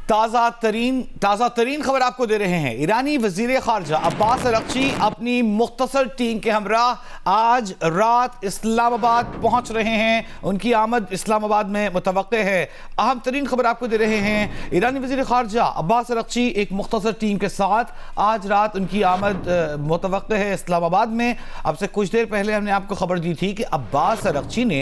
ताज़ा तरीन खबर आपको दे रहे हैं। ईरानी वज़ीर ख़ारजा अब्बास अरग़ची अपनी मुख्तसर टीम के हमराह आज रात इस्लामाबाद पहुंच रहे हैं। उनकी आमद इस्लामाबाद में मुतवक्के है। अहम तरीन खबर आपको दे रहे हैं। ईरानी वज़ीर ख़ारजा अब्बास अरग़ची एक मुख्तसर टीम के साथ आज रात उनकी आमद मुतवक्के है इस्लामाबाद में। अब से कुछ देर पहले हमने आपको खबर दी थी कि अब्बास अरग़ची ने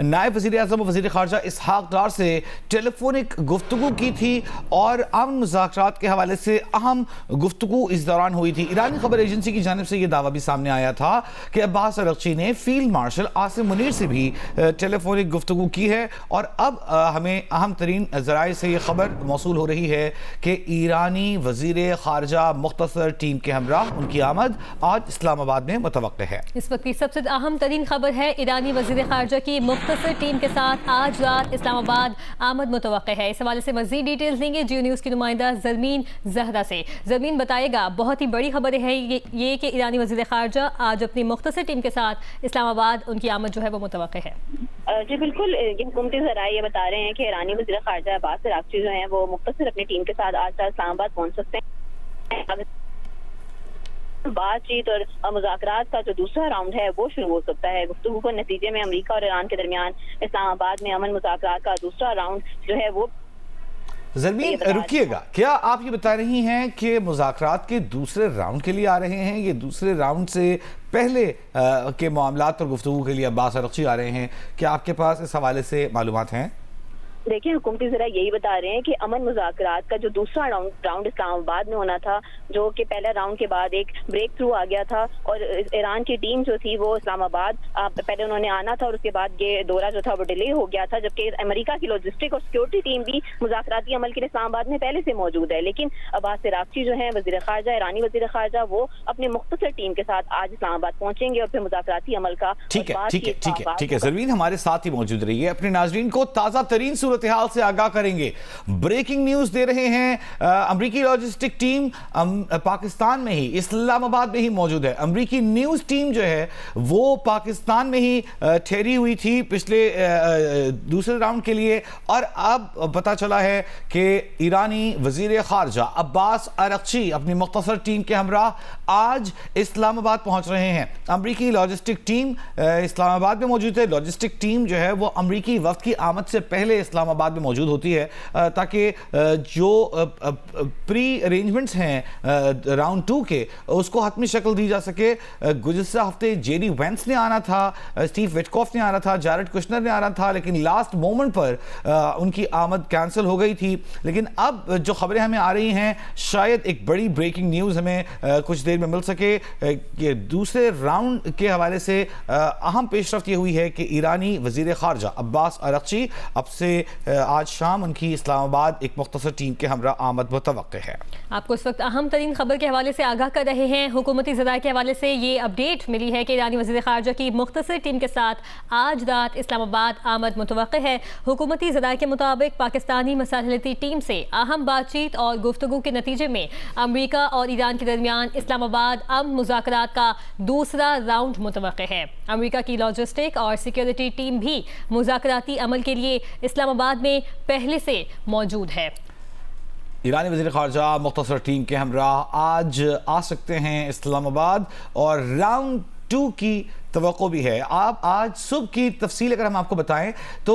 नायब वज़ीर आज़म वज़ीर ख़ारजा इसहाक़ डार से टेलीफोनिक गुफ्तगू की थी और अमन मुज़ाकरात के हवाले से अहम गुफ्तगू इस दौरान हुई थी। ईरानी खबर एजेंसी की जानिब से यह दावा भी सामने आया था कि अब्बास अरग़ची ने फील्ड मार्शल आसिम मुनीर से भी टेलीफोनिक गुफ्तगू की है। और अब हमें अहम तरीन ज़राए से ये खबर मौसूल हो रही है कि ईरानी वज़ीर ख़ारजा मुख्तसर टीम के हमराह उनकी आमद आज इस्लामाबाद में मुतवक्के है। इस वक्त की सबसे अहम तरीन खबर है, ईरानी वज़ीर ख़ारजा की मुख्तसर टीम के साथ आज रात इस्लामाबाद आमद मुतवक्के है। इस हवाले से मज़ीद डिटेल्स देंगे जियो न्यूज़ की नुमाइंदा ज़रमीन ज़हरा से। ज़रमीन बताएगा, बहुत ही बड़ी खबर है ये कि ईरानी वज़ीर ख़ारजा आज अपनी मुख्तसर टीम के साथ इस्लामाबाद उनकी आमद जो है वो मुतवक्के है। जी बिल्कुल, ये हुकूमती ज़राए ये बता रहे हैं कि ईरानी वज़ीर ख़ारजा अब्बास अरग़ची जो हैं वो मुख्तसर अपनी टीम के साथ आज रात इस्लामाबाद पहुँच सकते हैं। बातचीत और मुज़ाकरात का जो दूसरा राउंड है वो शुरू हो सकता है। गुफ्तगू के नतीजे में अमेरिका और ईरान के दरमियान इस्लामाबाद में अमन मुज़ाकरात का दूसरा राउंड जो है वो। ज़रमीन रुकिएगा, क्या आप ये बता रही हैं कि मुज़ाकरात के दूसरे राउंड के लिए आ रहे हैं? ये दूसरे राउंड से पहले के मामलात पर गुफ्तगू के लिए अब्बास अरग़ची आ रहे हैं? क्या आपके पास इस हवाले से मालूमात हैं? देखिए, हुकूमती ज़रा यही बता रहे हैं कि अमन मुज़ाकरात का जो दूसरा राउंड इस्लामाबाद में होना था, जो कि पहले राउंड के बाद एक ब्रेक थ्रू आ गया था और ईरान की टीम जो थी वो इस्लामाबाद पहले उन्होंने आना था और उसके बाद ये दौरा जो था वो डिले हो गया था। जबकि अमेरिका की लॉजिस्टिक और सिक्योरिटी टीम भी मुज़ाकराती अमल के लिए इस्लामाबाद में पहले से मौजूद है। लेकिन अब्बास अरग़ची जो है वज़ीर ख़ारजा, ईरानी वज़ीर ख़ारजा, वो अपने मुख्तसर टीम के साथ आज इस्लामाबाद पहुंचेंगे और फिर मुज़ाकराती अमल का ठीक है। ज़रमीन हमारे साथ ही मौजूद रही है, अपने नाज़रीन को ताज़ा तरीन सूरत हाल से आगाह करेंगे। ब्रेकिंग न्यूज दे रहे हैं, अमेरिकी लॉजिस्टिक टीम पाकिस्तान में ही इस्लामाबाद में ही मौजूद है। अमेरिकी न्यूज टीम जो है वो पाकिस्तान में ही ठहरी हुई थी पिछले दूसरे राउंड के लिए और अब पता चला है कि ईरानी वजीर खारजा अब्बास अरग़ची अपनी मुख्तसर टीम के हमराह आज इस्लामाबाद पहुंच रहे हैं। अमेरिकी लॉजिस्टिक टीम इस्लामाबाद में मौजूद है। लॉजिस्टिक टीम जो है वो अमेरिकी वफ्द की आमद से पहले इस्लामाबाद में मौजूद होती है ताकि जो प्री अरेंजमेंट्स हैं राउंड 2 के उसको हतमी शक्ल दी जा सके। गुज़िश्ता हफ्ते जेडी वेंस ने आना था, स्टीव विटकॉफ ने आना था, जारेड कुशनर ने आना था, लेकिन लास्ट मोमेंट पर उनकी आमद कैंसिल हो गई थी। लेकिन अब जो खबरें हमें आ रही हैं, शायद एक बड़ी ब्रेकिंग न्यूज़ हमें कुछ देर में मिल सके कि दूसरे राउंड के हवाले से अहम पेशरफ्त ये हुई है कि ईरानी वज़ीर ख़ारजा अब्बास अरग़ची अब से आज शाम उनकी इस्लामाबाद एक मुख्तसर टीम के हमरा आमद मुतवक्के है। आपको इस वक्त अहम तरीन खबर के हवाले से आगाह कर रहे हैं। हुकूमती ज़राए के हवाले से ये अपडेट मिली है कि ईरानी वज़ीर ख़ारजा की मुख्तसर टीम के साथ आज रात इस्लामाबाद आमद मुतवक्के है। हुकूमती ज़राए के मुताबिक पाकिस्तानी मसालती टीम से अहम बातचीत और गुफ्तगू के नतीजे में अमरीका और ईरान के दरमियान इस्लामाबाद अमन मुज़ाकरात का दूसरा राउंड मुतवक्के है। अमरीका की लॉजिस्टिक और सिक्योरिटी टीम भी मुज़ाकराती अमल के लिए इस्लामाबाद में पहले से मौजूद है। ईरानी वज़ीर ख़ारजा मुख्तसर टीम के हमराह आज आ सकते हैं इस्लामाबाद और राउंड 2 की तवक्को भी है। आप आज सुबह की तफसील अगर हम आपको बताएं तो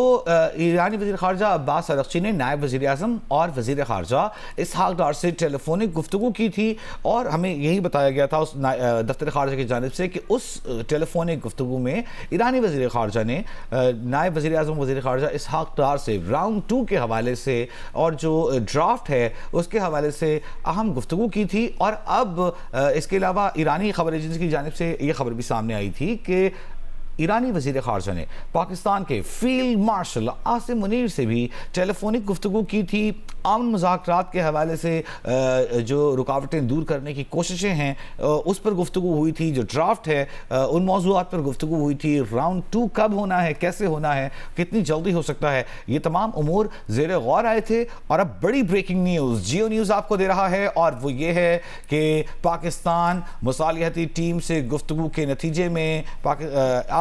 ईरानी वज़ीर ख़ारजा अब्बास अरग़ची ने नायब वज़ीर आज़म और वज़ीर ख़ारजा इसहाक़ डार से टेलीफोनिक गुफ्तगू की थी और हमें यही बताया गया था उस दफ्तर ख़ारजा की जानिब से कि उस टेलीफोनिक गुफ्तगू में ईरानी वज़ीर ख़ारजा ने नायब वज़ीर आज़म वज़ीर ख़ारजा इसहाक़ डार से राउंड 2 के हवाले से और जो ड्राफ्ट है उसके हवाले से अहम गुफ्तगू की थी। और अब इसके अलावा ईरानी खबर एजेंसी की जानिब से ये खबर भी सामने आई थी कि ईरानी वज़ीर ख़ारजा ने पाकिस्तान के फील्ड मार्शल आसिम मुनीर से भी टेलीफोनिक गुफ्तगू की थी। अमन मुज़ाकरात के हवाले से जो रुकावटें दूर करने की कोशिशें हैं उस पर गुफ्तगू हुई थी। जो ड्राफ्ट है उन मौज़ूआत पर गुफ्तगू हुई थी। राउंड 2 कब होना है, कैसे होना है, कितनी जल्दी हो सकता है, ये तमाम उमूर ज़ेर गौर आए थे। और अब बड़ी ब्रेकिंग न्यूज़ जियो न्यूज़ आपको दे रहा है और वो ये है कि पाकिस्तान मुसालिहती टीम से गुफ्तगू के नतीजे में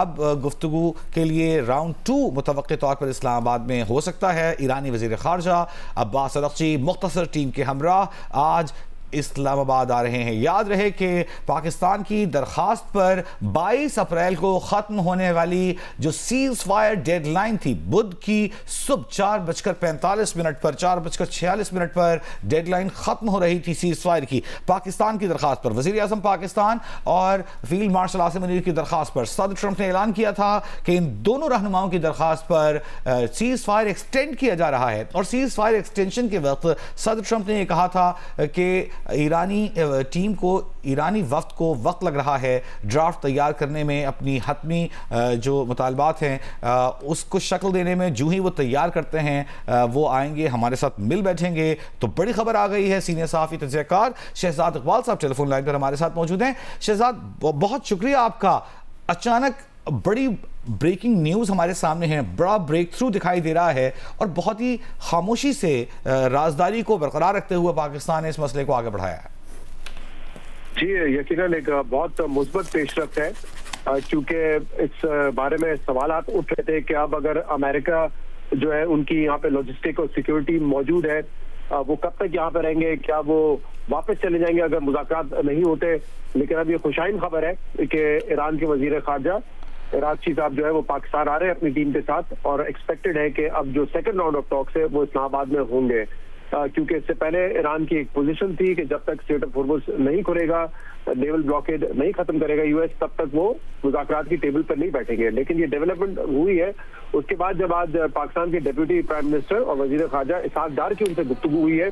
अब गुफ्तगू के लिए राउंड 2 मुतवक्के तौर पर इस्लामाबाद में हो सकता है। ईरानी वज़ीर ख़ारजा अब्बास अरग़ची मुख्तसर टीम के हमराह आज इस्लामाबाद आ रहे हैं। याद रहे कि पाकिस्तान की दरख्वास्त पर 22 अप्रैल को ख़त्म होने वाली जो सीज़ फायर डेडलाइन थी, बुध की सुबह 4:45 पर 4:46 पर डेडलाइन ख़त्म हो रही थी सीज़ फायर की। पाकिस्तान की दरख्वास्त पर वज़ीर आज़म पाकिस्तान और फील्ड मार्शल आसिम मुनीर की दरख्वास्त पर सदर ट्रंप ने ऐलान किया था कि इन दोनों रहनुमाओं की दरख्वास्त पर सीज़ फायर एक्सटेंड किया जा रहा है। और सीज़ फायर एक्सटेंशन के वक्त सदर ट्रंप ने यह कहा था कि ईरानी टीम को, ईरानी वफ्द को वक्त लग रहा है ड्राफ्ट तैयार करने में, अपनी हतमी जो मुतालबात हैं उसको शक्ल देने में। जो ही वो तैयार करते हैं वो आएंगे, हमारे साथ मिल बैठेंगे। तो बड़ी खबर आ गई है। सीनियर सहाफ़ी तजज़ियाकार शहजाद इकबाल साहब टेलीफोन लाइन पर हमारे साथ मौजूद हैं। शहजाद, बहुत शुक्रिया आपका। अचानक बड़ी ब्रेकिंग न्यूज़ हमारे सामने है, बड़ा ब्रेक थ्रू दिखाई दे रहा है और बहुत ही खामोशी से राजदारी को बरकरार रखते हुए पाकिस्तान ने इस मसले को आगे बढ़ाया है। जी, यकीनन एक बहुत मुस्बत पेशरफ्त है, क्योंकि इस बारे में सवालात उठ रहे थे कि अब अगर अमेरिका जो है उनकी यहाँ पे लॉजिस्टिक और सिक्योरिटी मौजूद है, वो कब तक यहाँ पे रहेंगे, क्या वो वापस चले जाएंगे अगर मुज़ाकरात नहीं होते। लेकिन अब ये खुशाइन खबर है कि ईरान के वज़ीर ख़ारजा इराक़ची साहब जो है वो पाकिस्तान आ रहे हैं अपनी टीम के साथ, और एक्सपेक्टेड है कि अब जो सेकंड राउंड ऑफ टॉक्स है वो इस्लामाबाद में होंगे, क्योंकि इससे पहले ईरान की एक पोजीशन थी कि जब तक स्ट्रेट ऑफ हॉर्मुज़ नहीं खुलेगा, नेवल ब्लॉकेड नहीं खत्म करेगा यूएस, तब तक वो मुज़ाकरात की टेबल पर नहीं बैठेंगे। लेकिन ये डेवलपमेंट हुई है उसके बाद, जब आज पाकिस्तान के डिप्टी प्राइम मिनिस्टर और वज़ीर ख़ारजा इसहाक़ डार की उनसे गुफ्तगू हुई है,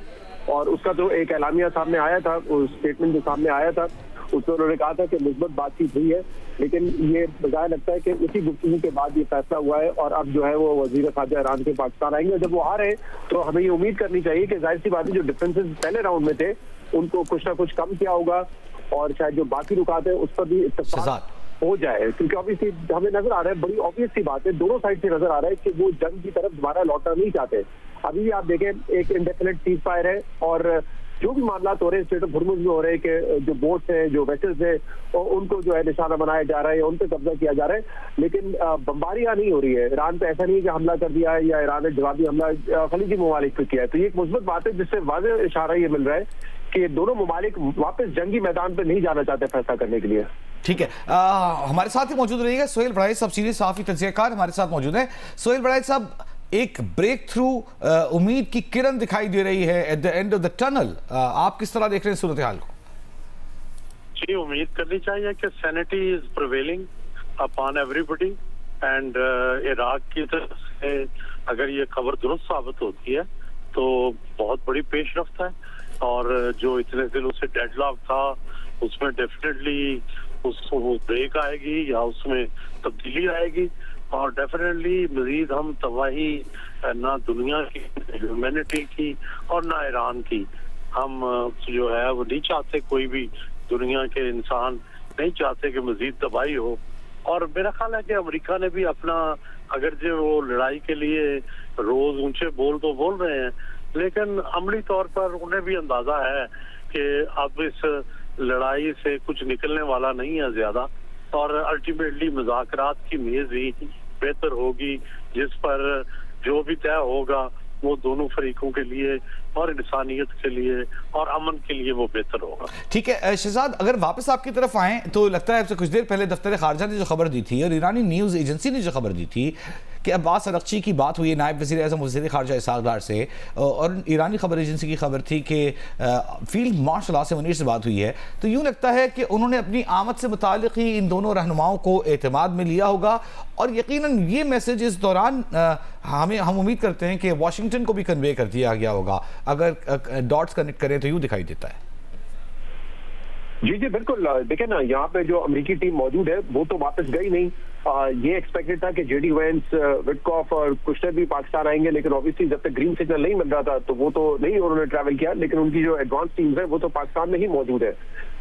और उसका जो एक एलामिया सामने आया था, स्टेटमेंट जो सामने आया था, उसमें उन्होंने कहा था कि मुस्बत बातचीत हुई है। लेकिन ये बजाय लगता है कि उसी गुफ्तगू के बाद ये फैसला हुआ है, और अब जो है वो वज़ीर ख़ारजा ईरान के पाकिस्तान आएंगे। जब वो आ रहे हैं तो हमें ये उम्मीद करनी चाहिए कि जाहिर सी बात है जो डिफरेंसेस पहले राउंड में थे उनको कुछ ना कुछ कम किया होगा, और शायद जो बाकी रुकावट है उस पर भी इत्तेफाक हो जाए। क्योंकि ऑब्वियसली हमें नजर आ रहा है, बड़ी ऑब्वियस सी बात है, दोनों साइड से नजर आ रहा है कि वो जंग की तरफ दोबारा लौटना नहीं चाहते। अभी भी आप देखें, एक इंडेफिनिट सीज फायर है, और जो भी मामला हो रहे हैं स्ट्रेट ऑफ हॉर्मुज़ में हो रहे हैं कि जो बोट्स हैं, जो वेसल्स हैं, उनको जो है निशाना बनाया जा रहा है, उन पर कब्जा किया जा रहा है। लेकिन बमबारियां नहीं हो रही है। ईरान पे ऐसा नहीं है कि हमला कर दिया है या ईरान ने जवाबी हमला खलीजी ममालिक पे किया है। तो ये एक मुस्बत बात है जिससे वाज़ेह इशारा ये मिल रहा है कि दोनों ममालिक वापस जंगी मैदान पर नहीं जाना चाहते फैसला करने के लिए। ठीक है, हमारे साथ ही मौजूद रहिएगा सोहेल बड़ाई साहब, सीनियर सहाफ़ी तजज़ियाकार हमारे साथ मौजूद है। सोहेल बड़ाई साहब, एक ब्रेक थ्रू उम्मीद की किरण दिखाई दे रही है at the end of the tunnel, आप किस तरह देख रहे हैं सूरत हाल को? जी, उम्मीद करनी चाहिए कि sanity is prevailing upon everybody, and Iraq की तरफ से अगर ये खबर दुरुस्त साबित होती है तो बहुत बड़ी पेशरफ्त है, और जो इतने दिनों से डेडलॉक था उसमें डेफिनेटली उसको ब्रेक आएगी या उसमें तब्दीली आएगी, और डेफिनेटली मजीद हम तबाही ना दुनिया की, ह्यूमैनिटी की और ना ईरान की, हम जो है वो नहीं चाहते, कोई भी दुनिया के इंसान नहीं चाहते कि मजीद तबाही हो। और मेरा ख्याल है कि अमेरिका ने भी अपना, अगर जो वो लड़ाई के लिए रोज ऊंचे बोल तो बोल रहे हैं, लेकिन अमली तौर पर उन्हें भी अंदाजा है कि अब इस लड़ाई से कुछ निकलने वाला नहीं है ज्यादा, और अल्टीमेटली मुज़ाकरात की मेज ही बेहतर होगी, जिस पर जो भी तय होगा वो दोनों फरीकों के लिए और इंसानियत के लिए और अमन के लिए वो बेहतर होगा। ठीक है शहजाद, अगर वापस आपकी तरफ आएँ तो लगता है कुछ देर पहले दफ्तर खारजा ने जो खबर दी थी और ईरानी न्यूज़ एजेंसी ने जो खबर दी थी कि अब्बास अरग़ची की बात हुई नायब वज़ीर आज़म वज़ीर ख़ारजा इसहाक़ डार से, और ईरानी खबर एजेंसी की खबर थी कि फील्ड मार्शल आसिम मुनीर से बात हुई है, तो यूँ लगता है कि उन्होंने अपनी आमद से मुताल्लिक़ ही इन दोनों रहनुमाओं को एतमाद में लिया होगा, और यकीनन ये मैसेज इस दौरान हम उम्मीद करते हैं कि वाशिंगटन को भी कन्वे कर दिया गया होगा। अगर डॉट्स कनेक्ट करें तो यूँ दिखाई देता है। जी जी बिल्कुल, देखें ना, यहाँ पे जो अमेरिकी टीम मौजूद है वो तो वापस गई नहीं। ये एक्सपेक्टेड था कि जेडी वेंस, विटकॉफ और कुशनर भी पाकिस्तान आएंगे, लेकिन ऑब्वियसली जब तक ग्रीन सिग्नल नहीं मिल रहा था तो वो तो नहीं उन्होंने ट्रैवल किया, लेकिन उनकी जो एडवांस टीम्स है वो तो पाकिस्तान में ही मौजूद है।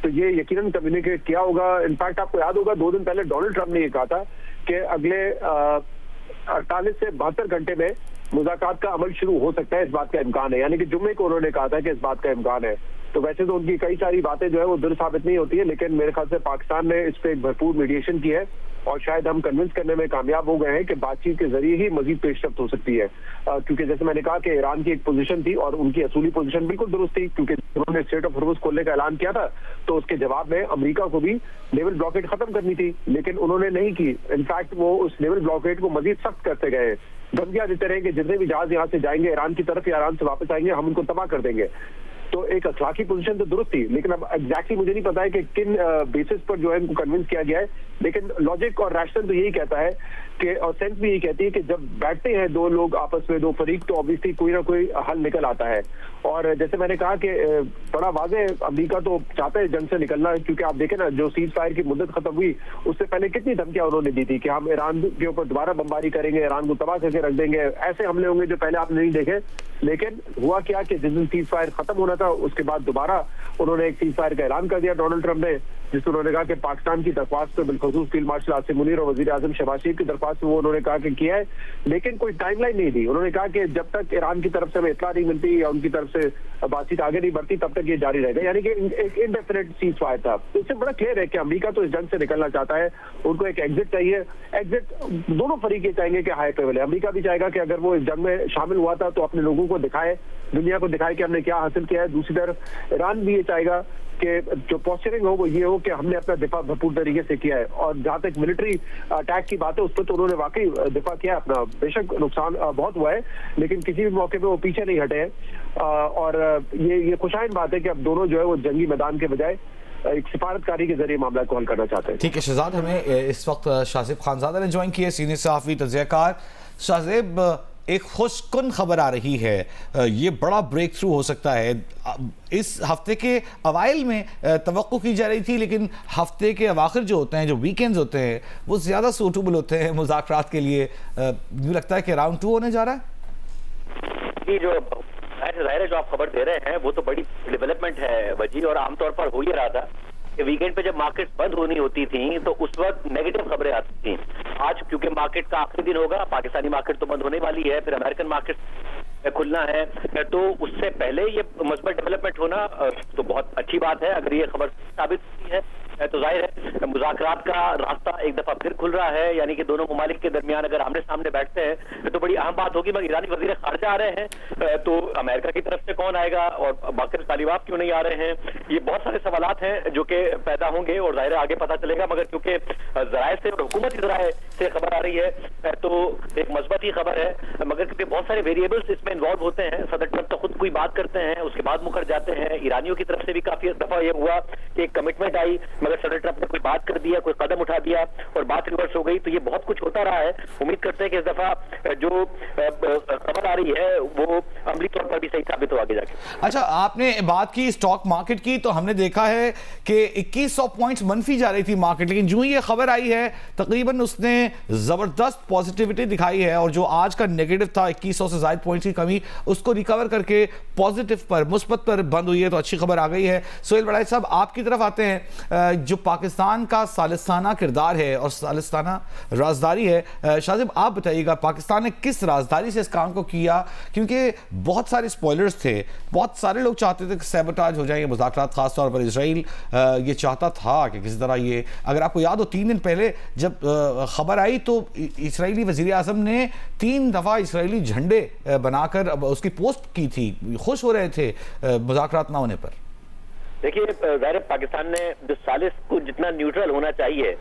तो ये यकीनन कम्युनिकेट किया होगा। इनफैक्ट आपको याद होगा 2 दिन पहले डोनाल्ड ट्रंप ने ये कहा था कि अगले 48 से 72 घंटे में मुज़ाकरात का अमल शुरू हो सकता है, इस बात का इम्कान है। यानी कि जुम्मे को उन्होंने कहा था कि इस बात का इम्कान है। तो वैसे तो उनकी कई सारी बातें जो है वो दुरुस्त साबित नहीं होती है, लेकिन मेरे ख्याल से पाकिस्तान ने इस पर एक भरपूर मीडिएशन की है और शायद हम कन्विंस करने में कामयाब हो गए हैं कि बातचीत के जरिए ही मजीद पेशरफ्त हो सकती है, क्योंकि जैसे मैंने कहा कि ईरान की एक पोजीशन थी और उनकी असूली पोजीशन बिल्कुल दुरुस्त थी, क्योंकि उन्होंने स्ट्रेट ऑफ हॉर्मुज़ खोलने का ऐलान किया था तो उसके जवाब में अमेरिका को भी नेवल ब्लॉकेड खत्म करनी थी, लेकिन उन्होंने नहीं की। इनफैक्ट वो उस नेवल ब्लॉकेड को मजीद सख्त करते गए, धमकियां देते रहे कि जितने भी जहाज यहाँ से जाएंगे ईरान की तरफ या ईरान से वापस आएंगे हम उनको तबाह कर देंगे। तो एक अखलाकी पोजीशन तो दुरुस्त थी, लेकिन अब एग्जैक्टली मुझे नहीं पता है कि किन बेसिस पर जो है इनको कन्विंस किया गया है, लेकिन लॉजिक और रैशनल तो यही कहता है कि, और सेंस भी यही कहती है कि जब बैठते हैं दो लोग आपस में, दो फरीक, तो ऑब्वियसली कोई ना कोई हल निकल आता है। और जैसे मैंने कहा कि बड़ा वाज़े अमेरिका तो चाहता है जंग से निकलना, क्योंकि आप देखें ना जो सीज फायर की मुद्दत खत्म हुई उससे पहले कितनी धमकियां उन्होंने दी थी कि हम ईरान के ऊपर दोबारा बमबारी करेंगे, ईरान को तबाह करके रख देंगे, ऐसे हमले होंगे जो पहले आपने नहीं देखे। लेकिन हुआ क्या कि जिस दिन सीज फायर खत्म होना था उसके बाद दोबारा उन्होंने एक सीज फायर का ऐलान कर दिया डोनाल्ड ट्रंप ने, जिसमें उन्होंने कहा कि पाकिस्तान की दरख्वास्त पर बिलखसूस फील्ड मार्शल आसिम मुनीर और वजीर आजम शहबाज शरीफ की दरख्वास्त वो उन्होंने कहा कि किया है, लेकिन कोई टाइमलाइन नहीं दी। उन्होंने कहा कि जब तक ईरान की तरफ से हमें इत्तला नहीं मिलती या उनकी तरफ से बातचीत आगे नहीं बढ़ती तब तक ये जारी रहेगा, यानी कि एक इंडेफिनिट सीज फायर था। तो इससे बड़ा क्लियर है कि अमेरिका तो इस जंग से निकलना चाहता है, उनको एक एग्जिट चाहिए। एग्जिट दोनों फरीक ये चाहेंगे कि हाई लेवल है, अमेरिका भी चाहेगा कि अगर वो इस जंग में शामिल हुआ था तो अपने लोगों को दिखाए, दुनिया को दिखाए कि हमने क्या हासिल किया है। दूसरी तरफ ईरान भी ये चाहेगा कि जो पोस्चरिंग हो वो ये हो कि हमने अपना दिफा भरपूर तरीके से किया है। और जहां तक मिलिट्री अटैक की बात है उस पर तो उन्होंने वाकई दिफा किया अपना, बेशक नुकसान बहुत हुआ है लेकिन किसी भी मौके पे वो पीछे नहीं हटे हैं। और ये खुशाइन बात है कि अब दोनों जो है वो जंगी मैदान के बजाय एक सिफारतकारी के जरिए मामला को हल करना चाहते हैं। ठीक है शहजाद, हमें इस वक्त शाजिब खानजादा ने ज्वाइन किया, सीनियर सहाफ़ी तज़कियाकार। शाजिब, एक खुशकुन खबर आ रही है, ये बड़ा ब्रेक थ्रू हो सकता है। इस हफ्ते के अवाइल में तवक्को की जा रही थी, लेकिन हफ्ते के अवाखिर जो होते हैं, जो वीकेंड्स होते हैं, वो ज़्यादा सूटेबल होते हैं मुज़ाकरात के लिए। यूँ लगता है कि राउंड 2 होने जा रहा है। ये जो ज़ाहिर है जो आप खबर दे रहे हैं वो तो बड़ी डेवलपमेंट है वजी, और आमतौर पर हो ही रहा था कि वीकेंड पे जब मार्केट बंद होनी होती थी तो उस वक्त नेगेटिव खबरें आती थी। आज क्योंकि मार्केट का आखिरी दिन होगा, पाकिस्तानी मार्केट तो बंद होने वाली है, फिर अमेरिकन मार्केट खुलना है, तो उससे पहले ये मस्बत डेवलपमेंट होना तो बहुत अच्छी बात है। अगर ये खबर साबित होती है तो जाहिर है मुज़ाकरात का रास्ता एक दफा फिर खुल रहा है, यानी कि दोनों ममालिक के दरमियान अगर आमने सामने बैठते हैं तो बड़ी अहम बात होगी। मगर ईरानी वज़ीर ख़ारिजा आ रहे हैं तो अमेरिका की तरफ से कौन आएगा और बाकी तालिबात क्यों नहीं आ रहे हैं, ये बहुत सारे सवालात हैं जो कि पैदा होंगे और जाहिर है आगे पता चलेगा। मगर क्योंकि ज़राए से और हुकूमती ज़राए से खबर आ रही है तो एक मस्बत ही खबर है, मगर क्योंकि बहुत सारे वेरिएबल्स इसमें इन्वॉल्व होते हैं। सदर ट्रंप तो खुद कोई बात करते हैं, उसके बाद मुकर जाते हैं। ईरानियों की तरफ से भी काफी दफा यह हुआ कि एक कमिटमेंट आई मगर सदर ट्रंप ने कोई बात कर दिया, कोई कदम उठा दिया और बात रिवर्स हो गई। तो ये बहुत कुछ होता रहा है। उम्मीद करते हैं कि इस दफा जो खबर आ रही है वो अमली तौर पर भी सही साबित हो आगे जाके। अच्छा, आपने बात की स्टॉक मार्केट की, तो हमने देखा है कि 2100 पॉइंट्स मनफी जा रही थी मार्केट, लेकिन जो ही ये खबर आई है तकरीबन उसने जबरदस्त पॉजिटिविटी दिखाई है और जो आज का नेगेटिव था 2100 से ज्यादा पॉइंट्स की कमी, उसको रिकवर करके पॉजिटिव पर, मुस्बत पर बंद हुई है, तो अच्छी खबर आ गई है। सोहेल बड़ाई साहब, आपकी तरफ आते हैं। जो पाकिस्तान का सालिस्ताना किरदार है और सालिस्ताना राजदारी है, शाजिब आप बताइएगा पाकिस्तान ने किस राजदारी से इस काम को किया, क्योंकि बहुत सारे स्पॉयलर्स थे, बहुत सारे लोग चाहते थे कि सैबोटाज हो जाएंगे मुज़ाकरात, खासतौर पर इजराइल ये चाहता था कि किसी तरह ये, अगर आपको याद हो 3 दिन पहले जब खबर आई तो इसराइली वज़ीर आज़म ने 3 दफ़ा इसराइली झंडे बनाकर उसकी पोस्ट की थी, खुश हो रहे थे मुज़ाकरात ना होने पर। देखिए, ज़ाहिर पाकिस्तान ने जो सालिस को जितना न्यूट्रल होना चाहिए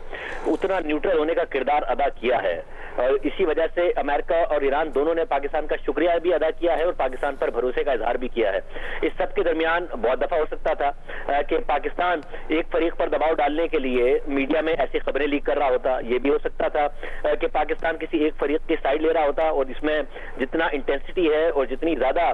उतना न्यूट्रल होने का किरदार अदा किया है और इसी वजह से अमेरिका और ईरान दोनों ने पाकिस्तान का शुक्रिया भी अदा किया है और पाकिस्तान पर भरोसे का इजहार भी किया है। इस सब के दरमियान बहुत दफा हो सकता था कि पाकिस्तान एक फरीक पर दबाव डालने के लिए मीडिया में ऐसी खबरें लीक कर रहा होता। ये भी हो सकता था कि पाकिस्तान किसी एक फरीक की साइड ले रहा होता और इसमें जितना इंटेंसिटी है और जितनी ज्यादा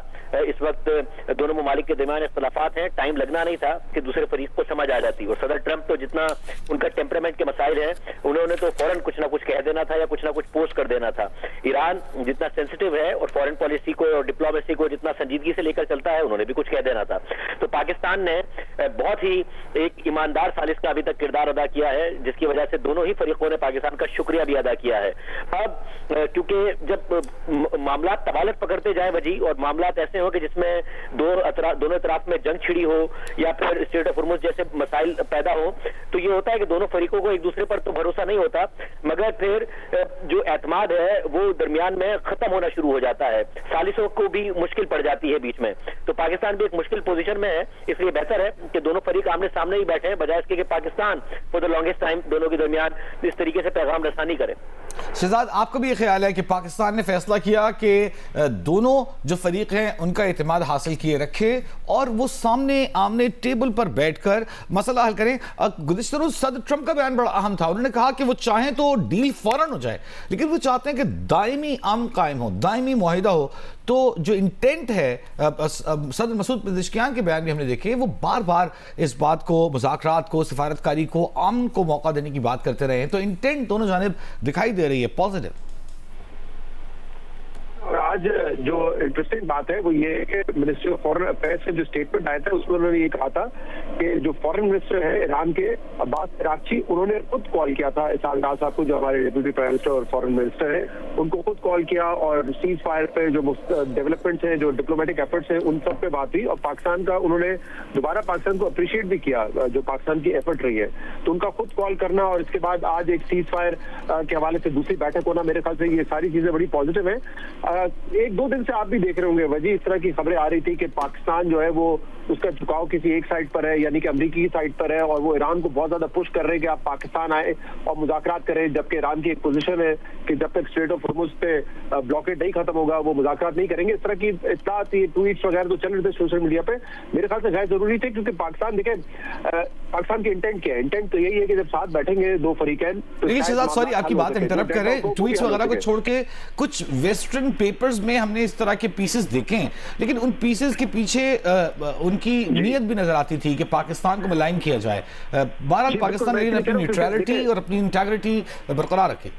इस वक्त दोनों ममालिक के दरमियान इख्तलाफात हैं, टाइम लगना नहीं था कि दूसरे फरीक को समझ आ जाती। और सदर ट्रंप तो जितना उनका टेम्परामेंट के मसाइल हैं, उन्होंने तो फौरन कुछ ना कुछ कह देना था या कुछ ना कुछ पोस्ट कर देना था। ईरान जितना सेंसिटिव है और फॉरेन पॉलिसी को और डिप्लोमेसी को जितना संजीदगी से लेकर चलता है, उन्होंने भी कुछ कह देना था। तो पाकिस्तान ने बहुत ही एक ईमानदार सालिस का अभी तक किरदार अदा किया है, जिसकी वजह से दोनों ही फरीकों ने पाकिस्तान का शुक्रिया भी अदा किया है। अब क्योंकि जब मामला तबालत पकड़ते जाए वजी, और मामला ऐसे हो कि जिसमें दोनों तरफ में जंग छिड़ी हो या फिर स्ट्रेट ऑफ हॉर्मुज़ जैसे मसाइल पैदा हो, तो ये होता है कि दोनों फरीकों को एक दूसरे पर तो भरोसा नहीं होता, मगर फिर जो एतमाद है वो दरमियान में खत्म होना शुरू हो जाता है, सालिसों को भी मुश्किल पड़ जाती है बीच में। तो पाकिस्तान भी एक मुश्किल पोजीशन में है, इसलिए बेहतर है कि दोनों फरीक आमने सामने ही बैठे हैं, बजाय इसके कि Pakistan for the longest time दोनों के दरमियान इस तरीके से पैगाम रसानी करे। शहजाद, आपका भी ये ख्याल है कि पाकिस्तान ने फैसला किया कि दोनों जो फरीक हैं उनका इत्मीनान हासिल किए रखे और वो सामने आमने टेबल पर बैठकर मसला हल करें? गुज़िश्ता रोज़ सदर ट्रंप का बयान बड़ा अहम था, उन्होंने कहा कि वो चाहें तो डील फौरन हो जाए, लेकिन वो चाहते हैं कि दायमी अमन कायम हो, दायमी मुआहिदा हो। तो जो इंटेंट है, सदर मसूद पेज़ेश्कियान के बयान भी हमने देखे, वो बार बार इस बात को, मुज़ाकरात को, सिफारतकारी को, अमन को मौका देने की बात करते रहे हैं। तो इंटेंट दोनों जानिब दिखाई दे रही है पॉजिटिव। और आज जो इंटरेस्टिंग बात है वो ये है कि मिनिस्ट्री ऑफ फॉरेन अफेयर्स से जो स्टेटमेंट आया था उसमें उन्होंने ये कहा था कि जो फॉरेन मिनिस्टर है ईरान के, अब्बास अरागची, उन्होंने खुद कॉल किया था इसहाक डार साहब को, जो हमारे डिप्टी प्राइम मिनिस्टर और फॉरेन मिनिस्टर है, उनको खुद कॉल किया और सीज फायर पे जो डेवलपमेंट्स हैं, जो डिप्लोमेटिक एफर्ट्स हैं, उन सब पे बात हुई। और पाकिस्तान का उन्होंने दोबारा पाकिस्तान को अप्रिशिएट भी किया जो पाकिस्तान की एफर्ट रही है। तो उनका खुद कॉल करना और इसके बाद आज एक सीज फायर के हवाले से दूसरी बैठक होना, मेरे ख्याल से ये सारी चीजें बड़ी पॉजिटिव है। एक दो दिन से आप भी देख रहे होंगे वजी, इस तरह की खबरें आ रही थी कि पाकिस्तान जो है वो उसका झुकाव किसी एक साइड पर है, यानी कि अमेरिकी की साइड पर है, और वो ईरान को बहुत ज्यादा पुश कर रहे हैं कि आप पाकिस्तान आए और मुज़ाकरात करें, जबकि ईरान की एक पोजीशन है कि जब तक स्ट्रेट ऑफ हॉर्मुज़ पे ब्लॉकेड नहीं खत्म होगा वो मुज़ाकरात नहीं करेंगे। इस तरह की इत्तलात, ट्वीट्स वगैरह तो चल रहे थे सोशल मीडिया पे, मेरे ख्याल से गैर जरूरी थे, क्योंकि पाकिस्तान देखें, पाकिस्तान की इंटेंट क्या है? इंटेंट तो यही है कि जब साथ बैठेंगे दो फरीकैन। लेकिन शहजाद, सॉरी आपकी बात इंटरप्ट करें, ट्वीट्स वगैरह को छोड़ के कुछ वेस्टर्न पेपर्स में हमने इस तरह के पीसेस देखे हैं, लेकिन उन पीसेस के पीछे उनकी नीयत भी नजर आती थी कि पाकिस्तान को मलाइन किया जाए। बहरहाल पाकिस्तान अपनी न्यूट्रलिटी और अपनी इंटीग्रिटी बरकरार रखे।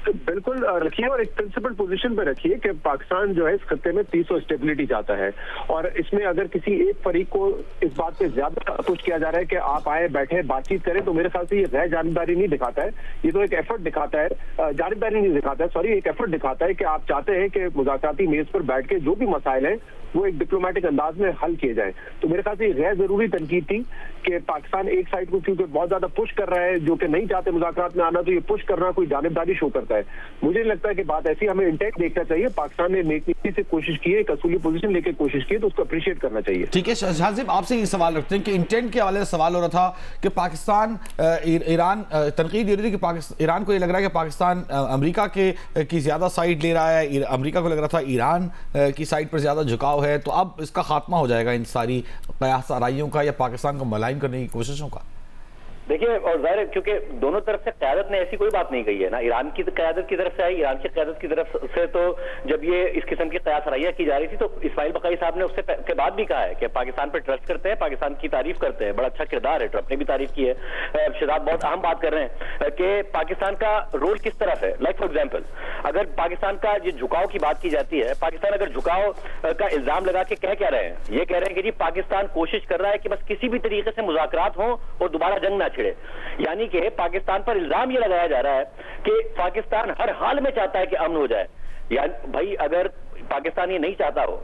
बिल्कुल रखिए और एक प्रिंसिपल पोजीशन पे रखिए कि पाकिस्तान जो है इस खत्ते में पीस और स्टेबिलिटी चाहता है, और इसमें अगर किसी एक फरीक को इस बात पे ज्यादा पुश किया जा रहा है कि आप आए, बैठे, बातचीत करें, तो मेरे ख्याल से ये गैर जानिबदारी नहीं दिखाता है, ये तो एक एफर्ट दिखाता है, जानिबदारी नहीं दिखाता है, सॉरी, एक एफर्ट दिखाता है कि आप चाहते हैं कि मुज़ाकराती मेज पर बैठ के जो भी मसाइल हैं वो एक डिप्लोमेटिक अंदाज में हल किए जाए। तो मेरे ख्याल से गैर जरूरी तनकीद थी कि पाकिस्तान एक साइड को क्योंकि बहुत ज्यादा पुश कर रहा है, जो कि नहीं चाहते मुज़ाकरात में आना, तो ये पुश करना कोई जानिबदारी शो करता है। मुझे नहीं लगता है कि बात ऐसी, हमें इंटेंट देखना चाहिए। पाकिस्तान ने नेकनीति से कोशिश की है, एक असूली पोजीशन लेके कोशिश की है, तो उसको अप्रिशिएट करना चाहिए। ठीक है शाहज़ेब, आपसे ये सवाल रखते हैं कि इंटेंट के हवाले से सवाल हो रहा था कि पाकिस्तान ईरान, तनकीद ये रही थी कि ईरान को ये लग रहा है कि पाकिस्तान अमेरिका की ज्यादा साइड ले रहा है, अमेरिका को लग रहा था ईरान की साइड पर ज्यादा झुकाव है, तो अब इसका खात्मा हो जाएगा इन सारी कयास आराइयों का या पाकिस्तान को मलाइन करने की कोशिशों का? देखिए, और जाहिर है क्योंकि दोनों तरफ से क़यादत ने ऐसी कोई बात नहीं कही है ना, ईरान की क़यादत की तरफ से आई, ईरान की क़यादत की तरफ से, तो जब ये इस किस्म की कयास आराइयाँ की जा रही थी तो इस्माइल बक़ाई साहब ने उससे के बाद भी कहा है कि पाकिस्तान पर ट्रस्ट करते हैं, पाकिस्तान की तारीफ करते हैं, बड़ा अच्छा किरदार है, ट्रंप ने भी तारीफ की है। शहजाद बहुत अहम बात कर रहे हैं कि पाकिस्तान का रोल किस तरफ है। लाइक फॉर एग्जाम्पल, अगर पाकिस्तान का ये झुकाव की बात की जाती है, पाकिस्तान अगर झुकाव का इल्जाम लगा के कह क्या रहे हैं, ये कह रहे हैं कि जी पाकिस्तान कोशिश कर रहा है कि बस किसी भी तरीके से मुज़ाकरात हों और दोबारा जंग ना छिड़े, यानी कि पाकिस्तान पर इल्जाम यह लगाया जा रहा है कि पाकिस्तान हर हाल में चाहता है कि अमन हो जाए। यानी भाई, अगर पाकिस्तान ये नहीं चाहता हो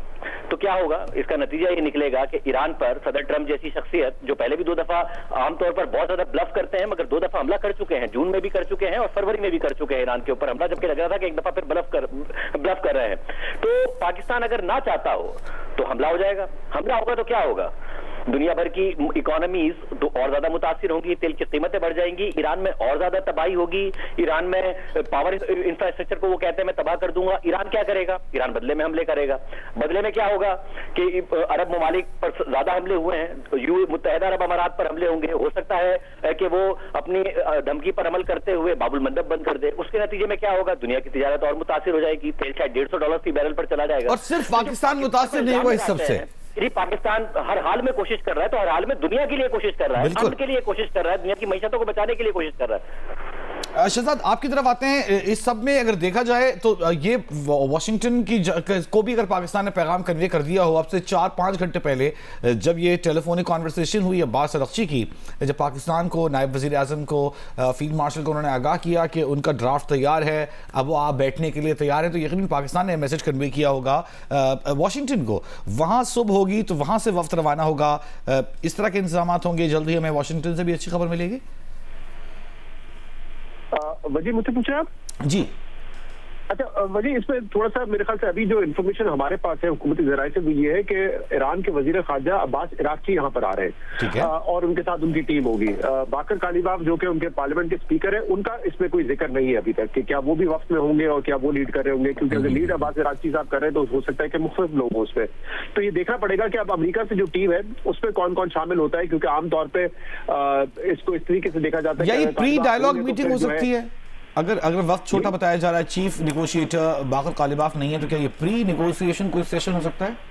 तो क्या होगा? इसका नतीजा ये निकलेगा कि ईरान पर सदर ट्रंप जैसी शख्सियत, जो पहले भी 2 दफा आमतौर पर बहुत ज्यादा ब्लफ करते हैं, मगर 2 दफा हमला कर चुके हैं, जून में भी कर चुके हैं और फरवरी में भी कर चुके हैं ईरान के ऊपर हमला, जबकि लग रहा था कि एक दफा फिर ब्लफ कर रहे हैं। तो पाकिस्तान अगर ना चाहता हो तो हमला हो जाएगा, हमला होगा तो क्या होगा? दुनिया भर की इकोनॉमीज तो और ज्यादा मुतासिर होंगी, तेल की कीमतें बढ़ जाएंगी, ईरान में और ज्यादा तबाही होगी, ईरान में पावर इंफ्रास्ट्रक्चर को वो कहते हैं मैं तबाह कर दूंगा। ईरान क्या करेगा? ईरान बदले में हमले करेगा। बदले में क्या होगा कि अरब ममालिक पर ज्यादा हमले हुए हैं, मुत्तहिदा अरब अमारात पर हमले होंगे, हो सकता है कि वो अपनी धमकी पर अमल करते हुए बाबुल मंदब बंद कर दे। उसके नतीजे में क्या होगा? दुनिया की तिजारत और मुतासिर हो जाएगी, तेल शायद $150 की बैरल पर चला जाएगा। और सिर्फ पाकिस्तान मुतासिर नहीं हुआ इस सबसे, यदि पाकिस्तान हर हाल में कोशिश कर रहा है तो हर हाल में दुनिया के लिए कोशिश कर रहा है, अमन के लिए कोशिश कर रहा है, दुनिया की मईशतों को बचाने के लिए कोशिश कर रहा है। शहजाद आपकी तरफ आते हैं। इस सब में अगर देखा जाए तो ये वाशिंगटन की को भी अगर पाकिस्तान ने पैगाम कन्वे कर दिया हो, अब से 4-5 घंटे पहले जब ये टेलीफोनिक कॉन्वर्सेशन हुई अब्बास अरगची की, जब पाकिस्तान को, नायब वज़ीर आज़म को, फील्ड मार्शल को उन्होंने आगाह किया कि उनका ड्राफ्ट तैयार है, अब वो आप बैठने के लिए तैयार है, तो यकीनन पाकिस्तान ने मैसेज कन्वे किया होगा वाशिंगटन को। वहाँ सुबह होगी तो वहाँ से वफ्द रवाना होगा, इस तरह के इंतजाम होंगे। जल्दी हमें वाशिंगटन से भी अच्छी खबर मिलेगी। वजी मुझसे पूछे आप? जी अच्छा वजी, इसमें थोड़ा सा मेरे ख्याल से अभी जो इन्फॉर्मेशन हमारे पास है हुकूमती ज़राए से, वो ये है कि ईरान के वजीर खारजा अब्बास अराग़ची यहाँ पर आ रहे हैं और उनके साथ उनकी टीम होगी। बाकर कालिबाफ जो कि उनके पार्लियामेंट के स्पीकर है, उनका इसमें कोई जिक्र नहीं है अभी तक कि क्या वो भी वक्त में होंगे और क्या वो लीड कर रहे होंगे, क्योंकि अगर लीड अब्बास अराग़ची साहब कर रहे हैं तो हो सकता है कि मुख्तलिफ लोग हों उसमें। तो ये देखना पड़ेगा कि अब अमेरिका से जो टीम है उसमें कौन कौन शामिल होता है, क्योंकि आमतौर पर इसको इस तरीके से देखा जाता है प्री डायलॉग मीटिंग हो सकती है। अगर वक्त छोटा बताया जा रहा है, चीफ नेगोशिएटर बाकर कालिबाफ नहीं है, तो क्या ये प्री नेगोशिएशन कोई सेशन हो सकता है?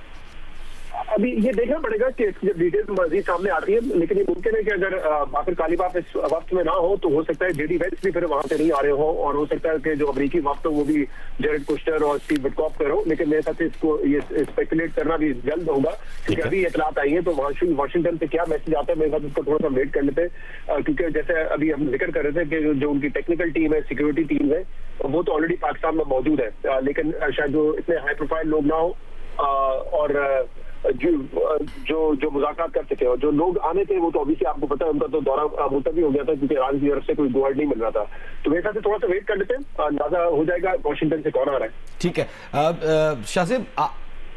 अभी ये देखना पड़ेगा कि जब डिटेल मजीद सामने आती है, लेकिन ये मुमकिन है कि अगर बाकर कालिबाफ इस वक्त में ना हो तो हो सकता है जेडी वेंस भी फिर वहां से नहीं आ रहे हो, और हो सकता है कि जो अमेरिकी वक्त हो वो भी जेरेड कुश्टर और स्टीव विटकॉफ पर हो। लेकिन मेरे साथ इसको ये स्पेकुलेट करना भी जल्द होगा, क्योंकि अभी इतलात आई है तो वाशिंगटन से क्या मैसेज आता है मेरे साथ उसको थोड़ा सा वेट कर लेते हैं, क्योंकि जैसे अभी हम जिक्र कर रहे थे कि जो उनकी टेक्निकल टीम है, सिक्योरिटी टीम है, वो तो ऑलरेडी पाकिस्तान में मौजूद है, लेकिन शायद जो इतने हाई प्रोफाइल लोग ना हो और जो मुज़ाकरात कर सके, और जो लोग आने थे वो तो अभी से आपको पता है उनका तो दौरा मुलतवी हो गया था, क्योंकि ईरान की तरफ से कोई गोवर्ड नहीं मिल रहा था। तो मेरे ख्याल से थोड़ा सा वेट कर लेते हैं, अंदाजा हो जाएगा वाशिंगटन से कौन आ रहा है। ठीक है शाहज़ेब,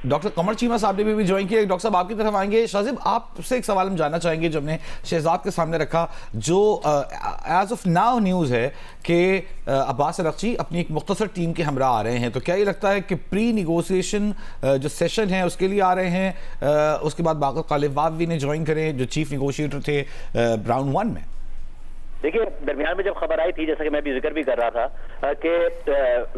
डॉक्टर कमर चीमा साहब ने भी ज्वाइन किया। डॉक्टर साहब आपकी तरफ आएंगे। शाहज़ेब आपसे एक सवाल हम जानना चाहेंगे जो हमने शहजाद के सामने रखा, जो एज ऑफ नाउ न्यूज़ है कि अब्बास अरगची अपनी एक मुख्तसर टीम के हमरा आ रहे हैं, तो क्या ये लगता है कि प्री निगोसिएशन जो सेशन है उसके लिए आ रहे हैं? उसके बाद बाकर कालिबाफ भी ने ज्वाइन करें जो चीफ निगोशिएटर थे राउंड 1 में। देखिए, दरमियान में जब खबर आई थी, जैसा कि मैं भी जिक्र भी कर रहा था कि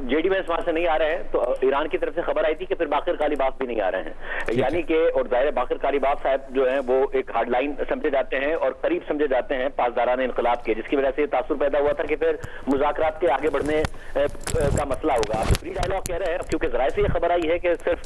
जेडी वेंस वहां से नहीं आ रहे हैं, तो ईरान की तरफ से खबर आई थी कि फिर बाकर कालिबाफ भी नहीं आ रहे हैं, यानी कि और जाहिर बाकर कालिबाफ साहब जो हैं वो एक हार्ड लाइन समझे जाते हैं और करीब समझे जाते हैं पासदारान इनकलाब के, जिसकी वजह से तासुर पैदा हुआ था कि फिर मुज़ाकरात के आगे बढ़ने का मसला होगा। आप प्री डायलॉग कह रहे हैं, क्योंकि जराए से ये खबर आई है कि सिर्फ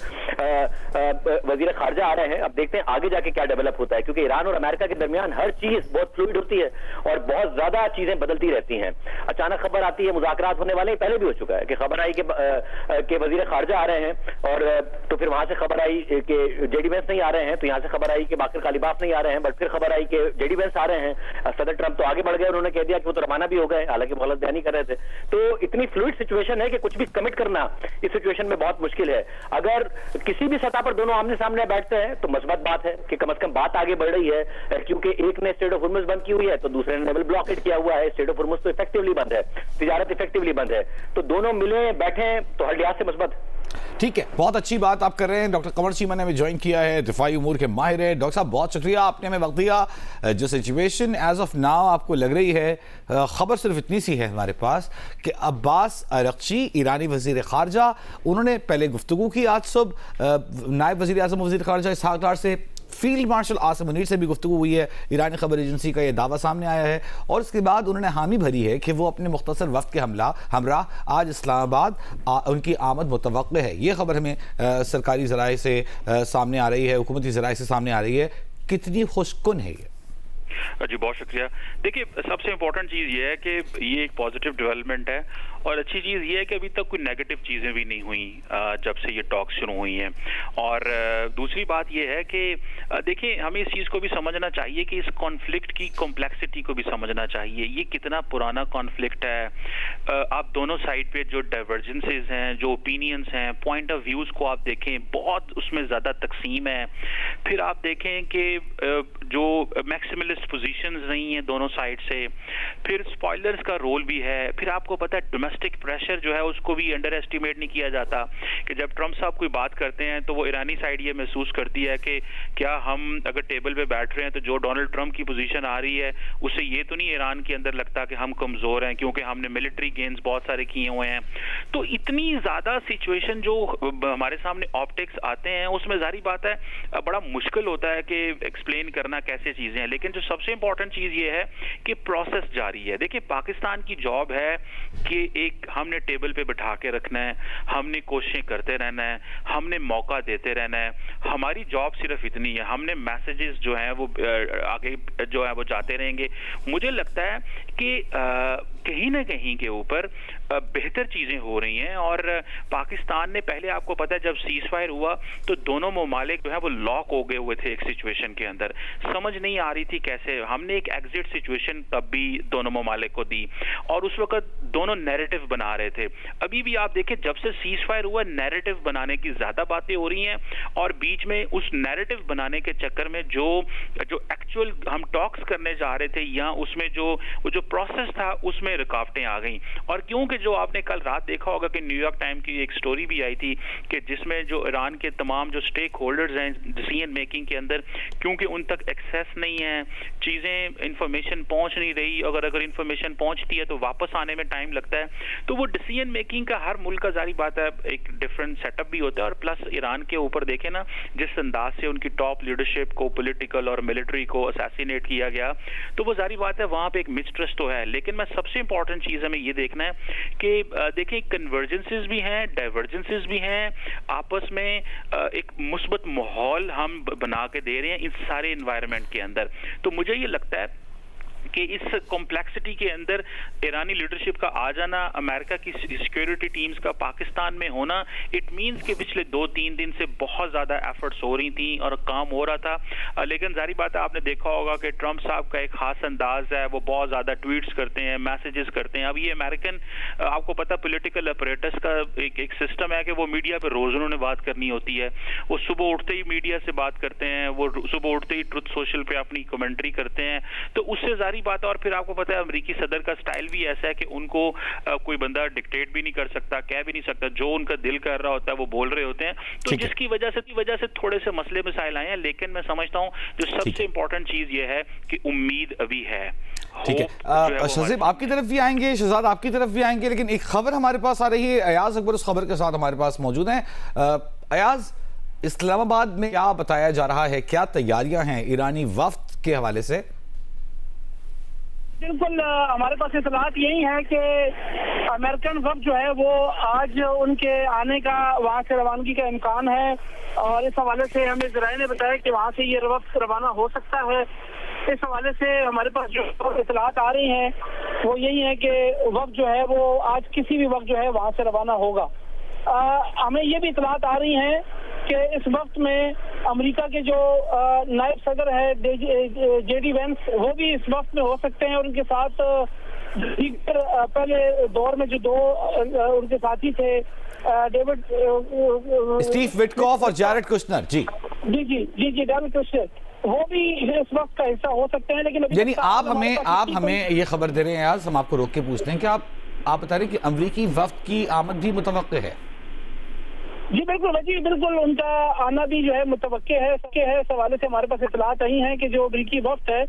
वजीर खारजा आ रहे हैं। अब देखते हैं आगे जाके क्या डेवलप होता है, क्योंकि ईरान और अमेरिका के दरमियान हर चीज बहुत फ्लूइड होती है और बहुत ज्यादा चीजें बदलती रहती हैं। अचानक खबर आती है मुज़ाकरात होने वाले, पहले भी हो चुका है कि खबर आई कि वजीर खारजा आ रहे हैं, और तो फिर वहां से खबर आई कि जेडी वेंस नहीं आ रहे हैं, तो यहां से खबर आई कि बाकर कालिबाफ नहीं आ रहे हैं, बट फिर खबर आई कि जेडी वेंस आ रहे हैं। सदर ट्रंप तो आगे बढ़ गए, उन्होंने कह दिया कि वो तो रवाना भी हो गए, हालांकि वो गलत बयानी कर रहे थे। तो इतनी फ्लूइड सिचुएशन है कि कुछ भी कमिट करना इस सिचुएशन में बहुत मुश्किल है। अगर किसी भी सतह पर दोनों आमने सामने बैठते हैं तो मस्बत बात है कि कम से कम बात आगे बढ़ रही है, क्योंकि एक ने स्टेट ऑफ हुर्मुज़ बंद की हुई है तो दूसरे ने नेवल ब्लॉकेट किया हुआ है। स्टेट ऑफ हुर्मुज़ तो इफेक्टिवली बंद है, तिजारत इफेक्टिवली बंद है, तो दोनों मिले बैठे तो हर लिहाज से मस्बत। ठीक है, बहुत अच्छी बात आप कर रहे हैं। डॉक्टर कमर चीमा ने हमें ज्वाइन किया है, दिफाई उमूर के माहिर है। डॉक्टर साहब बहुत शुक्रिया, आपने हमें वक्त दिया। जो सिचुएशन एज ऑफ नाउ आपको लग रही है, खबर सिर्फ इतनी सी है हमारे पास कि अब्बास अरगची ईरानी वजीर खारजा, उन्होंने पहले गुफ्तगू की आज सुबह नायब वजीर आज़म वजीर खारजा इसहाक डार से, फील्ड मार्शल आसिम मुनीर से भी गुफ्तगू हुई है, ईरानी खबर एजेंसी का ये दावा सामने आया है, और इसके बाद उन्होंने हामी भरी है कि वो अपने मुख्तसर वक्त के हमरा आज इस्लामाबाद उनकी आमद मुतवक्किह है। ये खबर हमें सरकारी ज़राए से सामने आ रही है, हुकूमती ज़राए से सामने आ रही है। कितनी खुशकुन है ये? जी बहुत शुक्रिया। देखिए, सबसे इम्पोर्टेंट चीज़ ये है कि ये एक पॉजिटिव डेवलपमेंट है, और अच्छी चीज़ ये है कि अभी तक कोई नेगेटिव चीज़ें भी नहीं हुई जब से ये टॉक्स शुरू हुई हैं। और दूसरी बात ये है कि देखिए, हमें इस चीज़ को भी समझना चाहिए कि इस कॉन्फ्लिक्ट की कॉम्प्लेक्सिटी को भी समझना चाहिए। ये कितना पुराना कॉन्फ्लिक्ट है। आप दोनों साइड पे जो डाइवर्जेंसेस हैं, जो ओपिनियंस हैं, पॉइंट ऑफ व्यूज़ को आप देखें, बहुत उसमें ज़्यादा तकसीम है। फिर आप देखें कि जो मैक्सिमलिस्ट पोजीशंस नहीं है दोनों साइड से, फिर स्पॉयलर्स का रोल भी है। फिर आपको पता है डोमेस्टिक प्रेशर जो है उसको भी अंडर एस्टिमेट नहीं किया जाता, कि जब ट्रंप साहब कोई बात करते हैं तो वो ईरानी साइड ये महसूस करती है कि क्या हम अगर टेबल पे बैठ रहे हैं तो जो डोनाल्ड ट्रंप की पोजीशन आ रही है उससे ये तो नहीं ईरान के अंदर लगता कि हम कमजोर हैं क्योंकि हमने मिलिट्री गेन्स बहुत सारे किए हुए हैं। तो इतनी ज्यादा सिचुएशन जो हमारे सामने ऑप्टिक्स आते हैं उसमें जारी बात है बड़ा मुश्किल होता है कि एक्सप्लेन करना कैसे चीजें हैं, लेकिन जो सबसे इंपॉर्टेंट चीज ये है कि प्रोसेस जारी है। देखिए, पाकिस्तान की जॉब है कि एक हमने टेबल पे बिठा के रखना है, हमने कोशिशें करते रहना है, हमने मौका देते रहना है। हमारी जॉब सिर्फ इतनी है, हमने मैसेजेस जो हैं वो आगे जो है वो जाते रहेंगे। मुझे लगता है कि कहीं ना कहीं के ऊपर बेहतर चीजें हो रही हैं, और पाकिस्तान ने पहले, आपको पता है, जब सीज फायर हुआ तो दोनों ममालिक जो है वो लॉक हो गए हुए थे एक सिचुएशन के अंदर, समझ नहीं आ रही थी कैसे। हमने एक एग्जिट सिचुएशन तब भी दोनों ममालिक को दी, और उस वक्त दोनों नैरेटिव बना रहे थे। अभी भी आप देखें, जब से सीज फायर हुआ, नैरेटिव बनाने की ज्यादा बातें हो रही हैं, और बीच में उस नैरेटिव बनाने के चक्कर में जो एक्चुअल हम टॉक्स करने जा रहे थे, या उसमें जो प्रोसेस था, उसमें रुकावटें आ गई। और क्योंकि जो आपने कल रात देखा होगा कि न्यूयॉर्क टाइम की एक स्टोरी भी आई थी कि जिसमें जो ईरान के तमाम जो स्टेक होल्डर्स हैं डिसीजन मेकिंग के अंदर, क्योंकि उन तक एक्सेस नहीं है, चीजें इंफॉर्मेशन पहुंच नहीं रही, अगर इंफॉर्मेशन पहुंचती है तो वापस आने में टाइम लगता है। तो वो डिसीजन मेकिंग का हर मुल्क का जारी बात है, एक डिफरेंट सेटअप भी होता है। और प्लस ईरान के ऊपर देखें ना, जिस अंदाज से उनकी टॉप लीडरशिप को, पॉलिटिकल और मिलिट्री को असैसिनेट किया गया, तो वो जारी बात है वहां पे एक मिसट्रस्ट तो है। लेकिन मैं सबसे इंपॉर्टेंट चीज हमें ये देखना है कि देखिए, कन्वर्जेंसेस भी हैं, डाइवर्जेंसेस भी हैं, आपस में एक मुस्बत माहौल हम बना के दे रहे हैं इस सारे एनवायरनमेंट के अंदर। तो मुझे ये लगता है कि इस कॉम्प्लेक्सिटी के अंदर ईरानी लीडरशिप का आ जाना, अमेरिका की सिक्योरिटी टीम्स का पाकिस्तान में होना, इट मींस कि पिछले 2-3 दिन से बहुत ज्यादा एफर्ट्स हो रही थी और काम हो रहा था। लेकिन जारी बात है, आपने देखा होगा कि ट्रंप साहब का एक खास अंदाज है, वो बहुत ज्यादा ट्वीट्स करते हैं, मैसेजेस करते हैं। अब ये अमेरिकन, आपको पता, पॉलिटिकल अपरेटस का एक सिस्टम है कि वो मीडिया पे रोज उन्होंने बात करनी होती है। वो सुबह उठते ही मीडिया से बात करते हैं, वो सुबह उठते ही ट्रुथ सोशल पे अपनी कमेंट्री करते हैं। तो उससे जारी बात है। और फिर आपको पता है, अमेरिकी सदर का स्टाइल भी ऐसा है कि उनको कोई बंदा डिक्टेट भी नहीं कर सकता, कह भी नहीं सकता, जो उनका दिल कर रहा होता है वो बोल रहे होते हैं। तो जिसकी वजह से थोड़े से मसले मसाइल आए हैं। लेकिन मैं समझता हूं जो सबसे इंपॉर्टेंट चीज ये है कि उम्मीद अभी है। ठीक है, शहज़ाद आपकी तरफ भी आएंगे, शहज़ाद आपकी तरफ भी आएंगे, लेकिन एक खबर हमारे पास आ रही है, अयाज अकबर उस खबर के साथ हमारे पास मौजूद हैं। अयाज, इस्लामाबाद में क्या बताया जा रहा है, क्या तैयारियां हैं ईरानी वफ्द के हवाले से? बिल्कुल, हमारे पास इतलात यही है कि अमेरिकन वफ्द जो है वो आज उनके आने का, वहाँ से रवानगी का इम्कान है। और इस हवाले से हमें ज़राए ने बताया कि वहाँ से ये वफ्द रवाना हो सकता है। इस हवाले से हमारे पास जो इतलात आ रही हैं वो यही है कि वफ्द जो है वो आज किसी भी वक्त जो है वहाँ से रवाना होगा। हमें ये भी इतलात आ रही हैं कि इस वक्त में अमेरिका के जो नायब सदर है जेडी वेंस, वो भी इस वक्त में हो सकते हैं। और उनके साथ पहले दौर में जो दो उनके साथी थे, डेविड स्टीव विटकॉफ और जैरेड कुशनर, जी डेविड कुशनर, वो भी इस वक्त का हिस्सा हो सकते हैं। लेकिन यानी आप हमें ये खबर दे रहे हैं, यार हम आपको रोक के पूछते हैं कि आप बता रहे हैं कि अमेरिकी वफ्द की आमद भी मुतवक्के है? जी बिल्कुल, उनका आना भी जो है मुतवक्के है। इस हवाले से हमारे पास इतलात आई हैं कि जो अमेरिकी वफ्द है